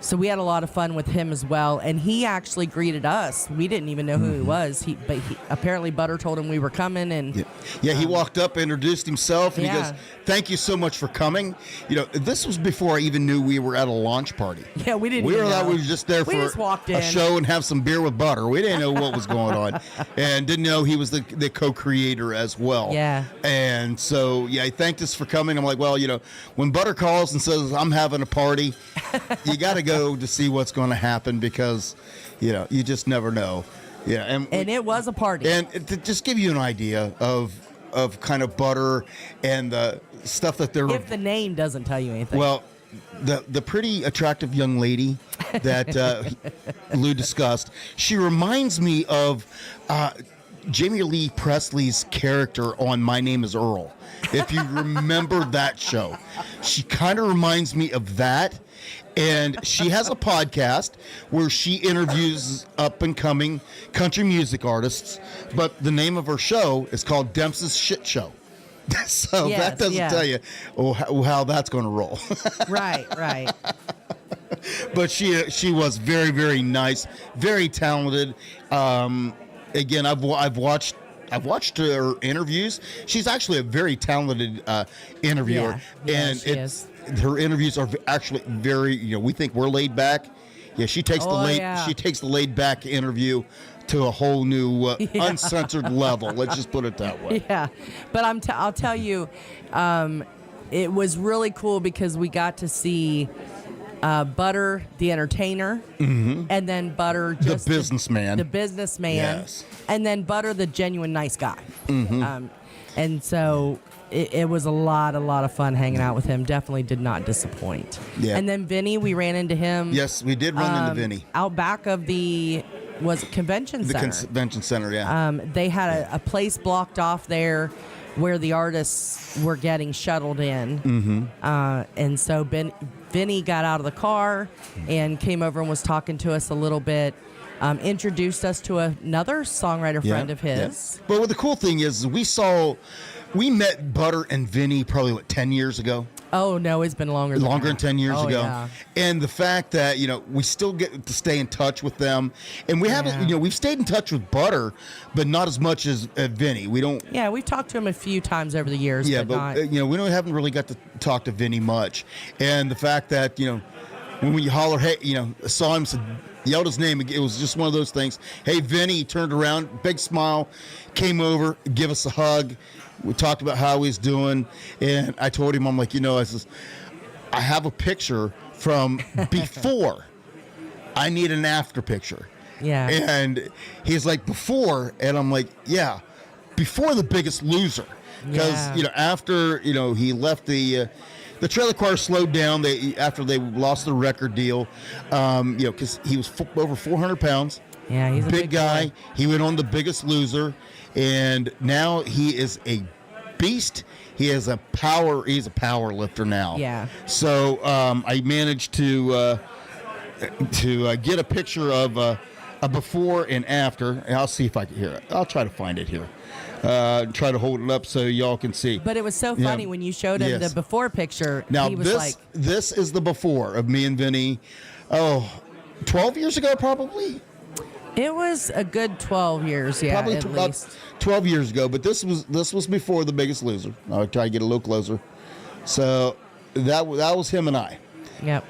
so we had a lot of fun with him as well. And he actually greeted us. We didn't even know who he was. But apparently Butter told him we were coming. And he walked up, introduced himself, and he goes, "Thank you so much for coming." You know, this was before I even knew we were at a launch party. Yeah, we didn't. We even know. We were just there for a show and have some beer with Butter. We didn't know what was going on, and didn't know he was the co-creator as well. Yeah. And so he thanked us for coming. I'm like, well, you know, when Butter calls and says I'm having a party, you got to go to see what's going to happen because, you know, you just never know. Yeah, and it was a party. And to just give you an idea of kind of Butter and the stuff that they're. If the name doesn't tell you anything. Well, the pretty attractive young lady that Lou discussed, she reminds me of Jamie Lee Presley's character on My Name is Earl. If you remember that show, she kind of reminds me of that. And she has a podcast where she interviews up-and-coming country music artists, but the name of her show is called Dempsey's Shit Show. So that doesn't tell you how that's going to roll. Right. But she was very, very nice, very talented. Again, I've watched her interviews. She's actually a very talented interviewer, her interviews are actually very. You know, we think we're laid back. Yeah, she takes she takes the laid back interview to a whole new uncensored level. Let's just put it that way. Yeah, but I'll tell you, it was really cool because we got to see Butter, the entertainer, and then Butter, just the businessman. Yes. And then Butter, the genuine nice guy. And so it was a lot of fun hanging out with him. Definitely did not disappoint. Yeah. And then Vinny, we ran into him. Yes, we did run into Vinny. Out back of the convention center. The convention center, yeah. They had a place blocked off there where the artists were getting shuttled in. And so Vinny got out of the car and came over and was talking to us a little bit. Introduced us to another songwriter friend of his. But what the cool thing is we met Butter and Vinny probably 10 years ago. Oh no, it's been longer than 10 years ago. Yeah. And the fact that, you know, we still get to stay in touch with them, and we haven't, you know, we've stayed in touch with Butter, but not as much as Vinny. We don't. Yeah, we've talked to him a few times over the years. Yeah, but not, you know, haven't really got to talk to Vinny much. And the fact that, you know, when we holler, hey, you know, saw him, yelled his name. It was just one of those things. Hey, Vinny, he turned around, big smile, came over, give us a hug. We talked about how he's doing, and I told him, I'm like, you know, I have a picture from before. I need an after picture. Yeah. And he's like, before, and I'm like, yeah, before The Biggest Loser. Because, after, he left the Trailer Choir slowed down after they lost the record deal, because he was over 400 pounds. Yeah, he's a big guy. boy. He went on The Biggest Loser, and now he is a beast. He's a power lifter now. Yeah. So I managed to get a picture of a before and after. And I'll see if I can hear it. I'll try to find it here. Try to hold it up so y'all can see. But it was so funny when you showed him the before picture. Now he was this is the before of me and Vinny. 12 years ago probably. It was a good 12 years, yeah, probably at about least. 12 years ago. But this was before The Biggest Loser. I'll try to get a little closer. So that was him and I. Yep.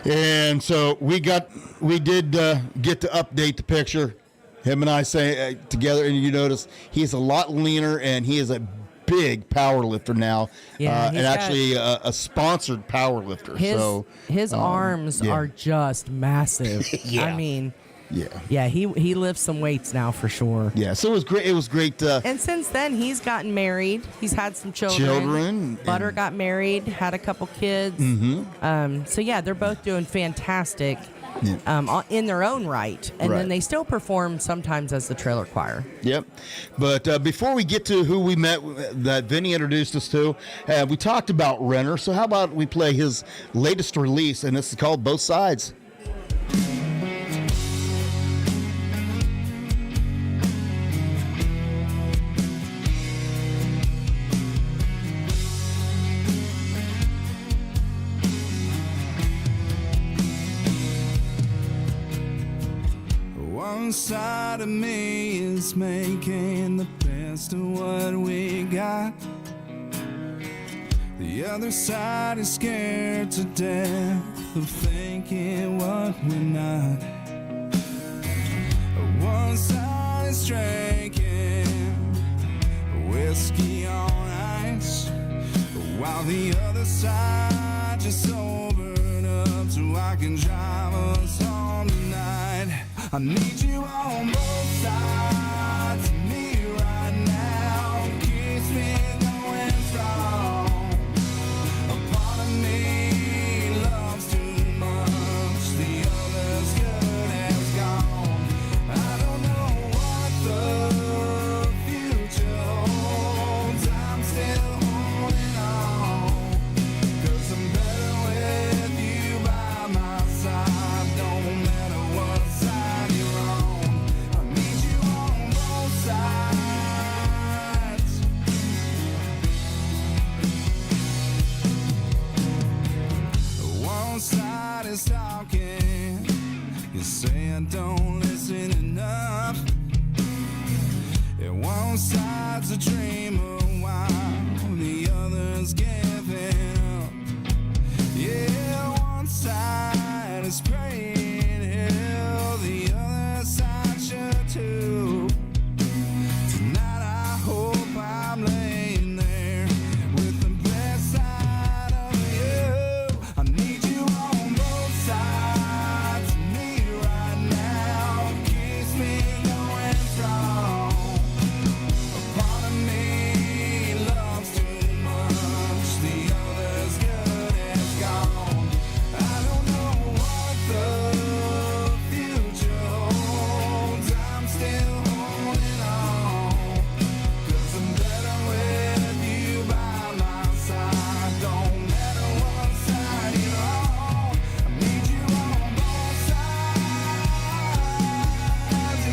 And so we did get to update the picture. Him and I say together, and you notice he's a lot leaner, and he is a big power lifter now. Yeah, and actually a sponsored power lifter. His arms are just massive. Yeah. I mean, yeah, he lifts some weights now for sure. Yeah, so it was great. It was great. And since then, he's gotten married. He's had some children. Butter got married, had a couple kids. Mm-hmm. So yeah, they're both doing fantastic. In their own right. And then they still perform sometimes as the Trailer Choir. Yep. But before we get to who we met that Vinny introduced us to, we talked about Renner. So how about we play his latest release, and this is called Both Sides. One side of me is making the best of what we got. The other side is scared to death of thinking what we're not. One side is drinking whiskey on ice, while the other side just sobered up so I can drive us home tonight. I need you on both sides of me right now. Keeps me going strong. A part of me loves too much. The other's good as gone. I don't know what the future holds. I'm still holding on. 'Cause I'm better with you by my side. Don't matter what side you're on. I need you on both sides. One side is talking. You say I don't listen enough. And one side's a dreamer while the other's giving up. Yeah, one side is praying hell, the other side should too. Tonight I hope I'm laying there with the best side of you. I need you on both sides of me right now. Keeps me going strong. A part of me loves too much. The other's good as gone. I don't know what the future holds. I'm still holding on. 'Cause I'm better with you by my side. Don't matter what side you're on. I need you on both sides, yeah.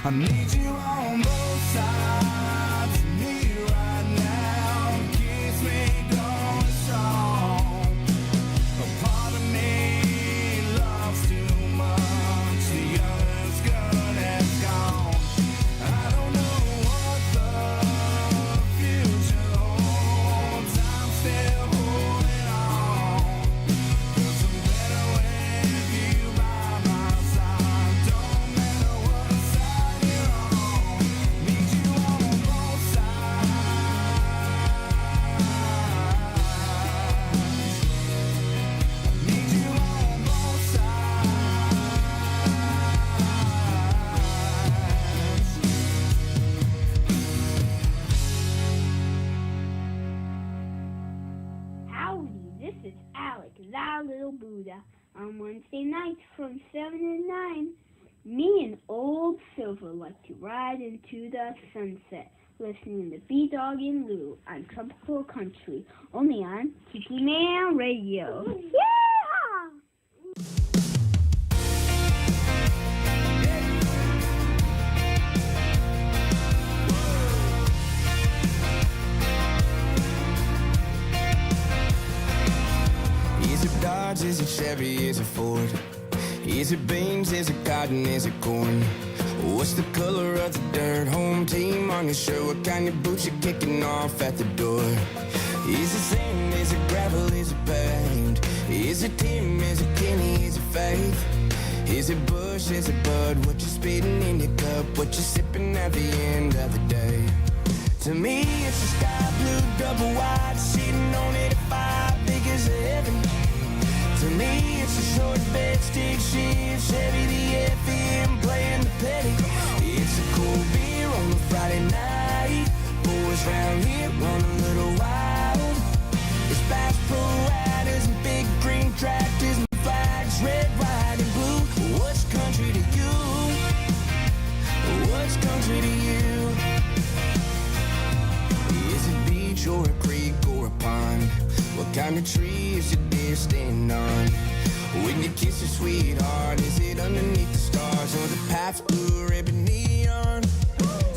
I need you on both sides of me right now. Keeps me going strong. A part of me loves too much. The other's good as gone. I don't know what the future holds. I'm still holding on. 'Cause I'm better with that little Buddha. On Wednesday nights from 7 to 9, me and old Silver like to ride into the sunset, listening to B-Dawg and Lou on Tropical Country, only on Tiki Man Radio. Yeah! Is it Dodge, is it Chevy, is it Ford? Is it beans, is it cotton, is it corn? What's the color of the dirt? Home team on your shirt? What kind of boots you kicking off at the door? Is it sand, is it gravel, is it paved? Is it Tim, is it Kenny, is it Faith? Is it Bush, is it Bud? What you spitting in your cup? What you sipping at the end of the day? To me it's a sky blue double wide, sitting on 85, big as heaven. To me it's a short bed, stick shift, Chevy the FM, playing the petty. It's a cool beer on a Friday night, boys round here run a little wild. It's Bass Pro Riders and big green tractors and flags, red, white and blue. What's country to you? What's country to you? Is it beach or a creek or a pond? What kind of tree is your deer standing on? When you kiss your sweetheart, is it underneath the stars or the path's blue ribbon neon?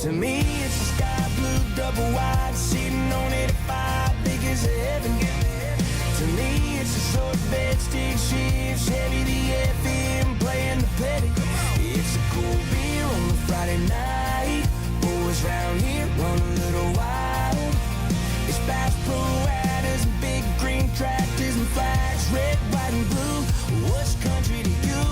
To me it's a sky blue double wide, sitting on 85, big as heaven. To me it's a short bed, stick shift, Chevy the FM, playing the petty. It's a cool beer on a Friday night, boys round here run a little wild. It's Bass Pro Riders and big green tractors and flags, red, white and blue. What's country to you?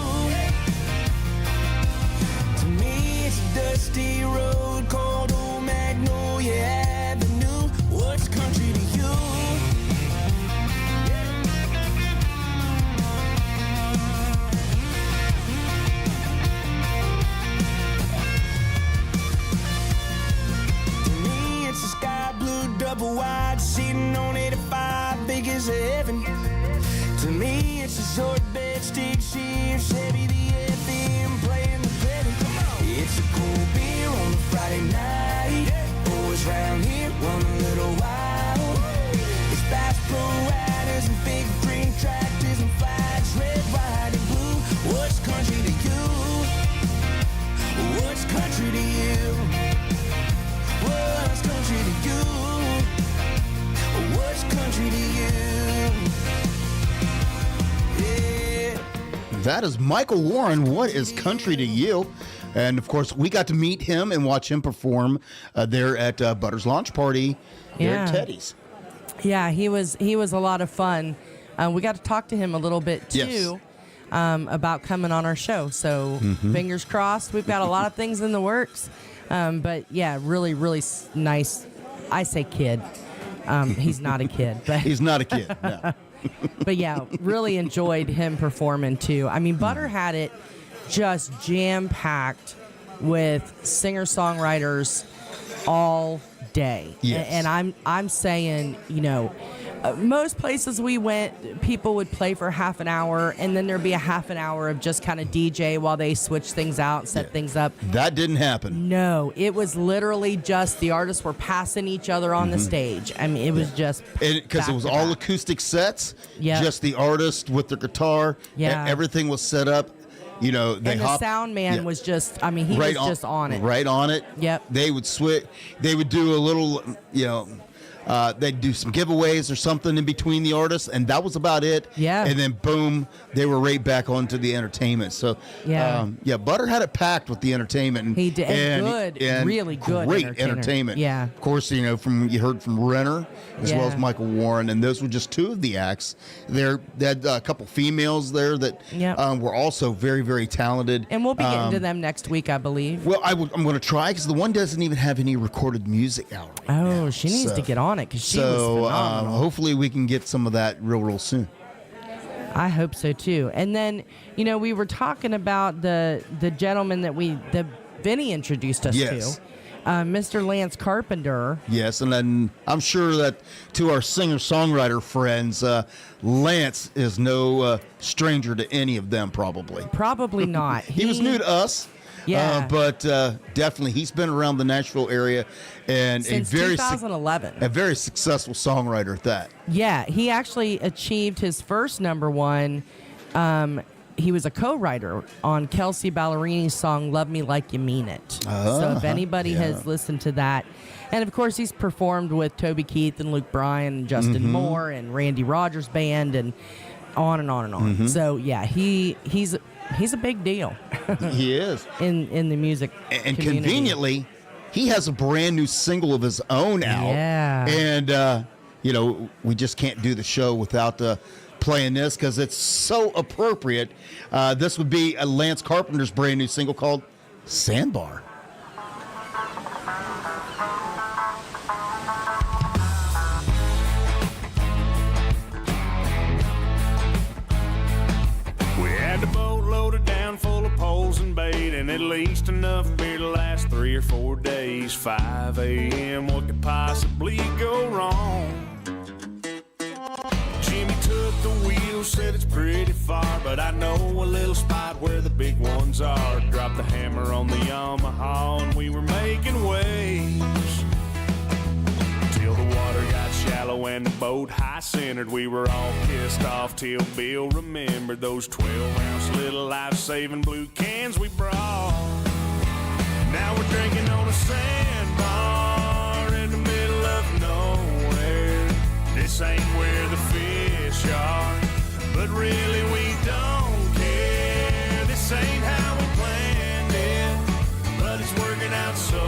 To me it's a dusty road called Old Magnolia Avenue. What's country to you? To me it's a sky blue double wide, sitting on 85, big as heaven. To me it's a short bed, stick shift, Chevy the FM, playing the petty. It's a cool beer on a Friday night, boys round here run a little wild. It's Bass Pro Riders and big green tractors and flags, red, white and blue. What's country to you? What's country to you? What's country to you? What's country to you? That is Michael Warren. What is country to you? And of course, we got to meet him and watch him perform there at Butter's launch party here at Teddy's. Yeah, he was a lot of fun. We got to talk to him a little bit too about coming on our show. So fingers crossed. We've got a lot of things in the works. But yeah, really, really nice. I say kid. He's not a kid, but he's not a kid. No. But yeah, really enjoyed him performing too. I mean, Butter had it just jam-packed with singer-songwriters all day. Yes. And I'm saying, you know, most places we went, people would play for half an hour, and then there'd be a half an hour of just kind of DJ while they switch things out, set things up. That didn't happen. No, it was literally just the artists were passing each other on the stage. I mean, it was just because it was all acoustic sets. Just the artist with their guitar. Everything was set up. You know, they and the sound man was just, I mean, he was just on it. Right on it. Yep. They would switch. They would do a little, you know, they'd do some giveaways or something in between the artists, and that was about it. Yeah. And then boom, they were right back onto the entertainment. So Butter had it packed with the entertainment. And, he did. And really good. Great entertainment. Yeah. Of course, you know, you heard from Renner as well as Michael Warren, and those were just two of the acts. They had a couple females there that were also very, very talented. And we'll be getting to them next week, I believe. Well, I'm going to try because the one doesn't even have any recorded music out right now. She needs to get on it because she was phenomenal. Hopefully we can get some of that real soon. I hope so too. And then, you know, we were talking about the gentleman that Vinny introduced us to. Mr. Lance Carpenter. Yes, and then I'm sure that to our singer-songwriter friends, Lance is no stranger to any of them, probably. Probably not. He was new to us. Yeah. But definitely, he's been around the Nashville area and Since 2011. a very successful songwriter at that. Yeah, he actually achieved his first number one. He was a co-writer on Kelsey Ballerini's song "Love Me Like You Mean It." So if anybody has listened to that, and of course he's performed with Toby Keith and Luke Bryan and Justin Moore and Randy Rogers Band and on and on and on. So yeah, he's a big deal. He is in the music and community. Conveniently, he has a brand new single of his own out. Yeah, and we just can't do the show without playing this because it's so appropriate. This would be Lance Carpenter's brand new single called "Sandbar." We had the boat loaded down full of poles and bait, and at least enough beer to last 3 or 4 days. 5 a.m., what could possibly go wrong? Jimmy took the wheel, said it's pretty far, but I know a little spot where the big ones are. Dropped the hammer on the Yamaha, and we were making waves till the water got shallow and the boat high-centered. We were all pissed off till Bill remembered those 12-ounce little life-saving blue cans we brought. Now we're drinking on a sandbar in the middle of nowhere. This ain't where the fish are, but really we don't care. This ain't how we planned it, but it's working out so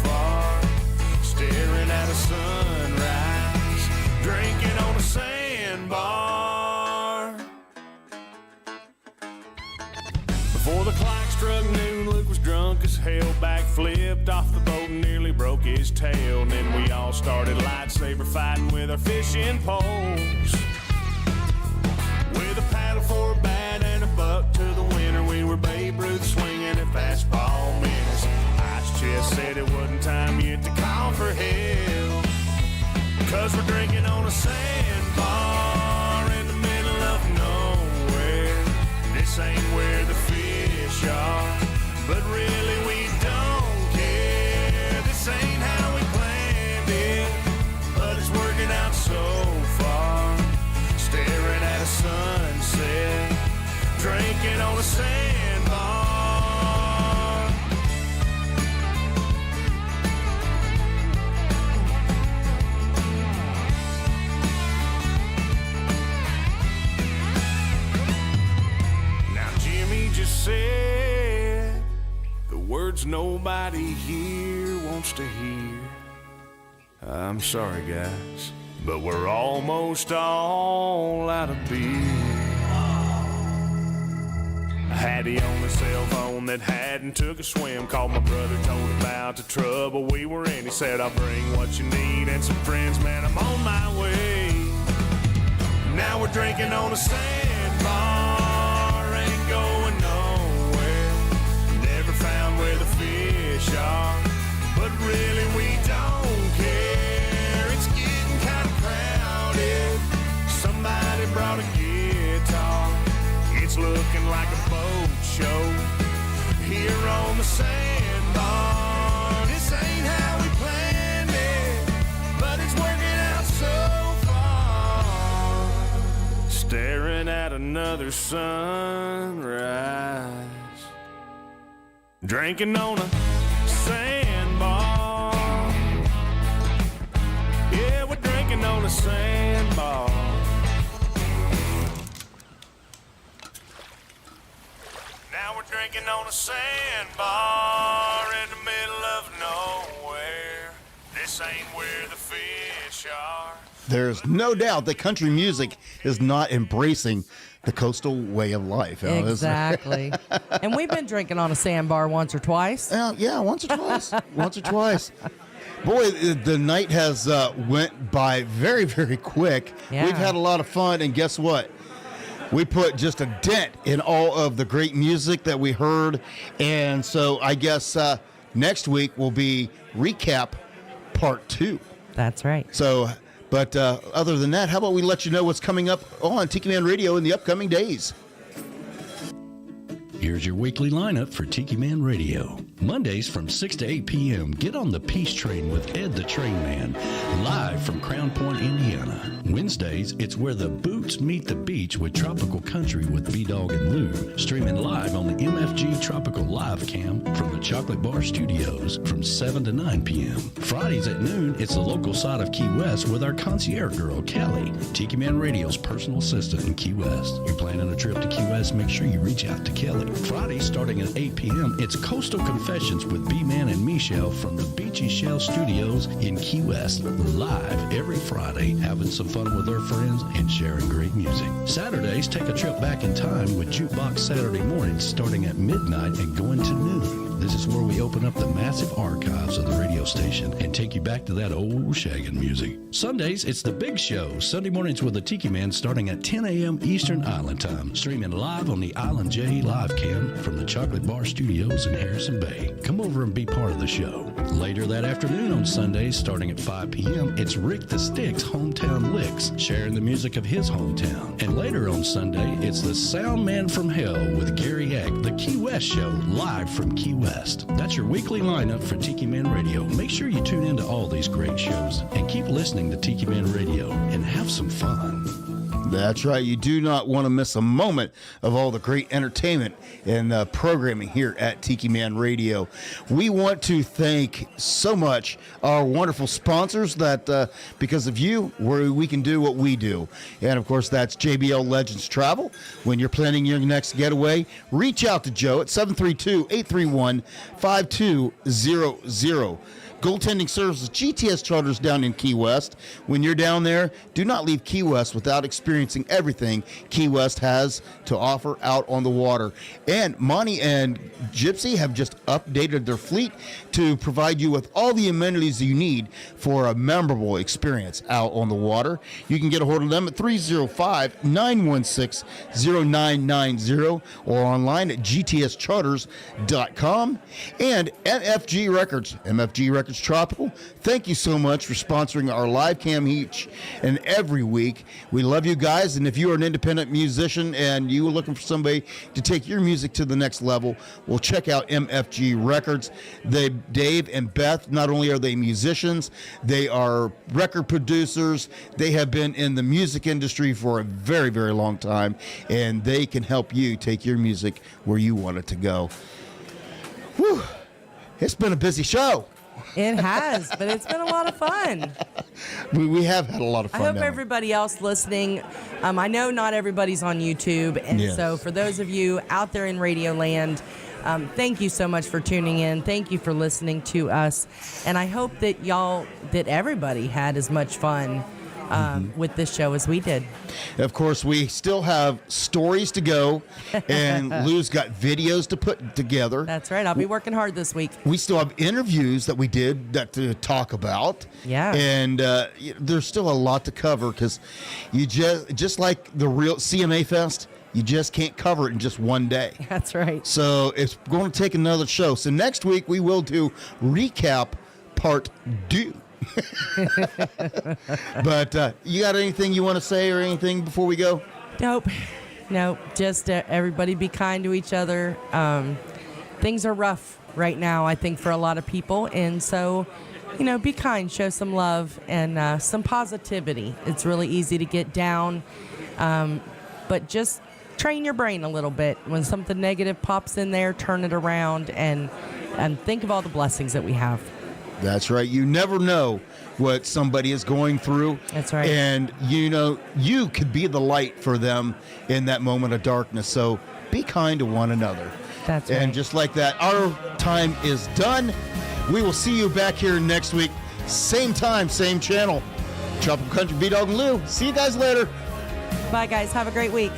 far. Staring at a sunrise, drinking on a sandbar. Before the clock struck noon, Luke was drunk as hell, backflipped off the boat and nearly broke his tail. And then we all started lightsaber fighting with our fishing poles. With a paddle for a bat and a buck to the winner, we were Babe Ruth swinging at fastball minutes. Ice Chest said it wasn't time yet to call for help, 'cause we're drinking on a sandbar in the middle of nowhere. This ain't where the fish are, but really we don't care. This ain't how we planned it, but it's working out so far. Staring at a sunset, drinking on a sandbar. Now Jimmy just said the words nobody here wants to hear. I'm sorry, guys, but we're almost all out of beer. I had the only cell phone that hadn't took a swim. Called my brother, told about the trouble we were in. He said, I'll bring what you need and some friends, man, I'm on my way. Now we're drinking on a sandbar, ain't going nowhere. Never found where the fish are, but really we don't care. It's getting kind of crowded. Somebody brought a guitar. It's looking like a boat show here on the sandbar. This ain't how we planned it, but it's working out so far. Staring at another sunrise, drinking on a sandbar. Yeah, we're drinking on a sandbar. Now we're drinking on a sandbar in the middle of nowhere. This ain't where the fish are. There's no doubt that country music is not embracing the coastal way of life. Exactly. And we've been drinking on a sandbar once or twice. Yeah, once or twice. Once or twice. Boy, the night has went by very, very quick. Yeah. We've had a lot of fun, and guess what? We put just a dent in all of the great music that we heard. And so I guess next week will be recap part 2. That's right. So, but other than that, how about we let you know what's coming up on Tiki Man Radio in the upcoming days? Here's your weekly lineup for Tiki Man Radio. Mondays from 6 to 8 p.m., get on the Peace Train with Ed the Train Man, live from Crown Point, Indiana. Wednesdays, it's Where the Boots Meet the Beach with Tropical Country with B-Dawg and Lou, streaming live on the MFG Tropical Live Cam from the Chocolate Bar Studios from 7 to 9 p.m. Fridays at noon, it's the local side of Key West with our concierge girl, Kelly, Tiki Man Radio's personal assistant in Key West. You're planning a trip to Key West, make sure you reach out to Kelly. Friday, starting at 8 p.m., it's Coastal Confessions with B-Man and Michelle from the Beachy Shell Studios in Key West. Live every Friday, having some fun with their friends and sharing great music. Saturdays, take a trip back in time with Jukebox Saturday mornings starting at midnight and going to noon. This is where we open up the massive archives of the radio station and take you back to that old shaggin' music. Sundays, it's the Big Show. Sunday mornings with the Tiki Man starting at 10 a.m. Eastern Island Time. Streaming live on the Island J Live Cam from the Chocolate Bar Studios in Harrison Bay. Come over and be part of the show. Later that afternoon on Sundays, starting at 5 p.m., it's Rick the Stick's Hometown Licks, sharing the music of his hometown. And later on Sunday, it's the Sound Man from Hell with Gary Eck, the Key West Show, live from Key West. That's your weekly lineup for Tiki Man Radio. Make sure you tune into all these great shows and keep listening to Tiki Man Radio and have some fun. That's right. You do not want to miss a moment of all the great entertainment and programming here at Tiki Man Radio. We want to thank so much our wonderful sponsors that because of you, we can do what we do. And, of course, that's JBL Legends Travel. When you're planning your next getaway, reach out to Joe at 732-831-5200. Goaltending services, GTS Charters down in Key West. When you're down there, do not leave Key West without experiencing everything Key West has to offer out on the water. And Monty and Gypsy have just updated their fleet to provide you with all the amenities you need for a memorable experience out on the water. You can get a hold of them at 305-916-0990 or online at gtscharters.com. And MFG Records, MFG Records Tropical, thank you so much for sponsoring our live cam each and every week. We love you guys, and if you are an independent musician and you are looking for somebody to take your music to the next level, well, check out MFG Records. Dave and Beth, not only are they musicians, they are record producers. They have been in the music industry for a very, very long time, and they can help you take your music where you want it to go. Whew. It's been a busy show. It has, but it's been a lot of fun. We have had a lot of fun. I hope everybody else listening, I know not everybody's on YouTube, and so for those of you out there in Radio Land, thank you so much for tuning in. Thank you for listening to us, and I hope that everybody had as much fun with this show as we did. Of course, we still have stories to go, and Lou's got videos to put together. That's right. I'll be working hard this week. We still have interviews that we did to talk about. Yeah. And there's still a lot to cover because you just like the real CMA Fest, you just can't cover it in just one day. That's right. So it's going to take another show. So next week we will do recap part 2. But you got anything you want to say or anything before we go? Nope. Just everybody be kind to each other. Things are rough right now, I think, for a lot of people. And so, be kind, show some love and some positivity. It's really easy to get down. But just train your brain a little bit. When something negative pops in there, turn it around and think of all the blessings that we have. That's right. You never know what somebody is going through. That's right. And, you could be the light for them in that moment of darkness. So be kind to one another. That's right. And just like that, our time is done. We will see you back here next week. Same time, same channel. Tropical Country, B-Dawg and Lou. See you guys later. Bye, guys. Have a great week.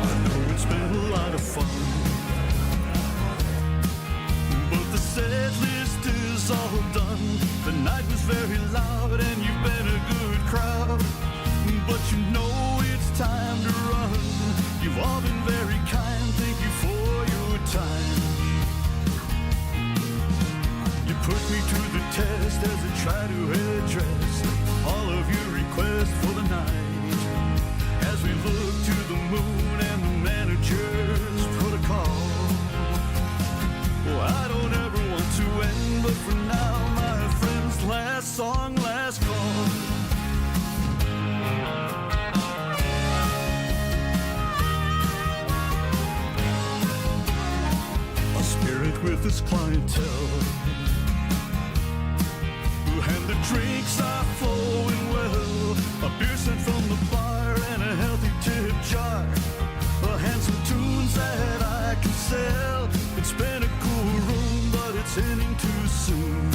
I know it's been a lot of fun, but the set list is all done. The night was very loud and you've been a good crowd, but it's time to run. You've all been very kind, thank you for your time. this clientele. And the drinks are flowing well. A beer sent from the bar and a healthy tip jar. A handsome tunes that I can sell. It's been a cool room, but it's ending too soon.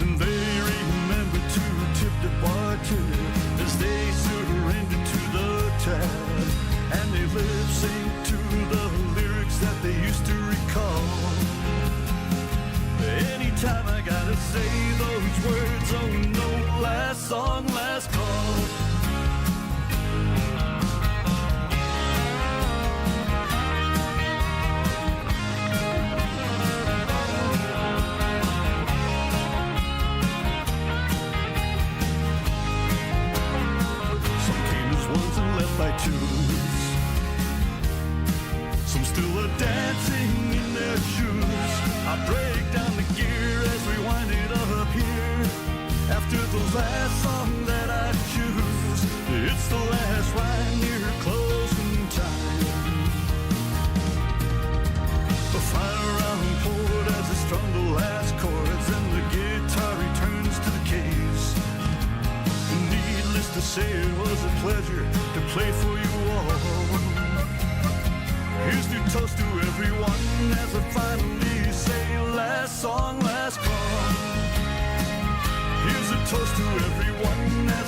And they remember to tip the bartender as they surrender to the tab. And they lip sync to the lyrics that they used to recall. Anytime I gotta say those words, oh no, last song, last call. Some came as ones and left by twos. Some still are dancing in their shoes. I break down the gear as we wind it up here. After the last song that I choose, it's the last rhyme near closing time. The final round poured as I strung the last chords, and the guitar returns to the case. Needless to say, it was a pleasure to play for you all. Here's to toast to everyone as I finally say last song, last call. Here's a toast to everyone as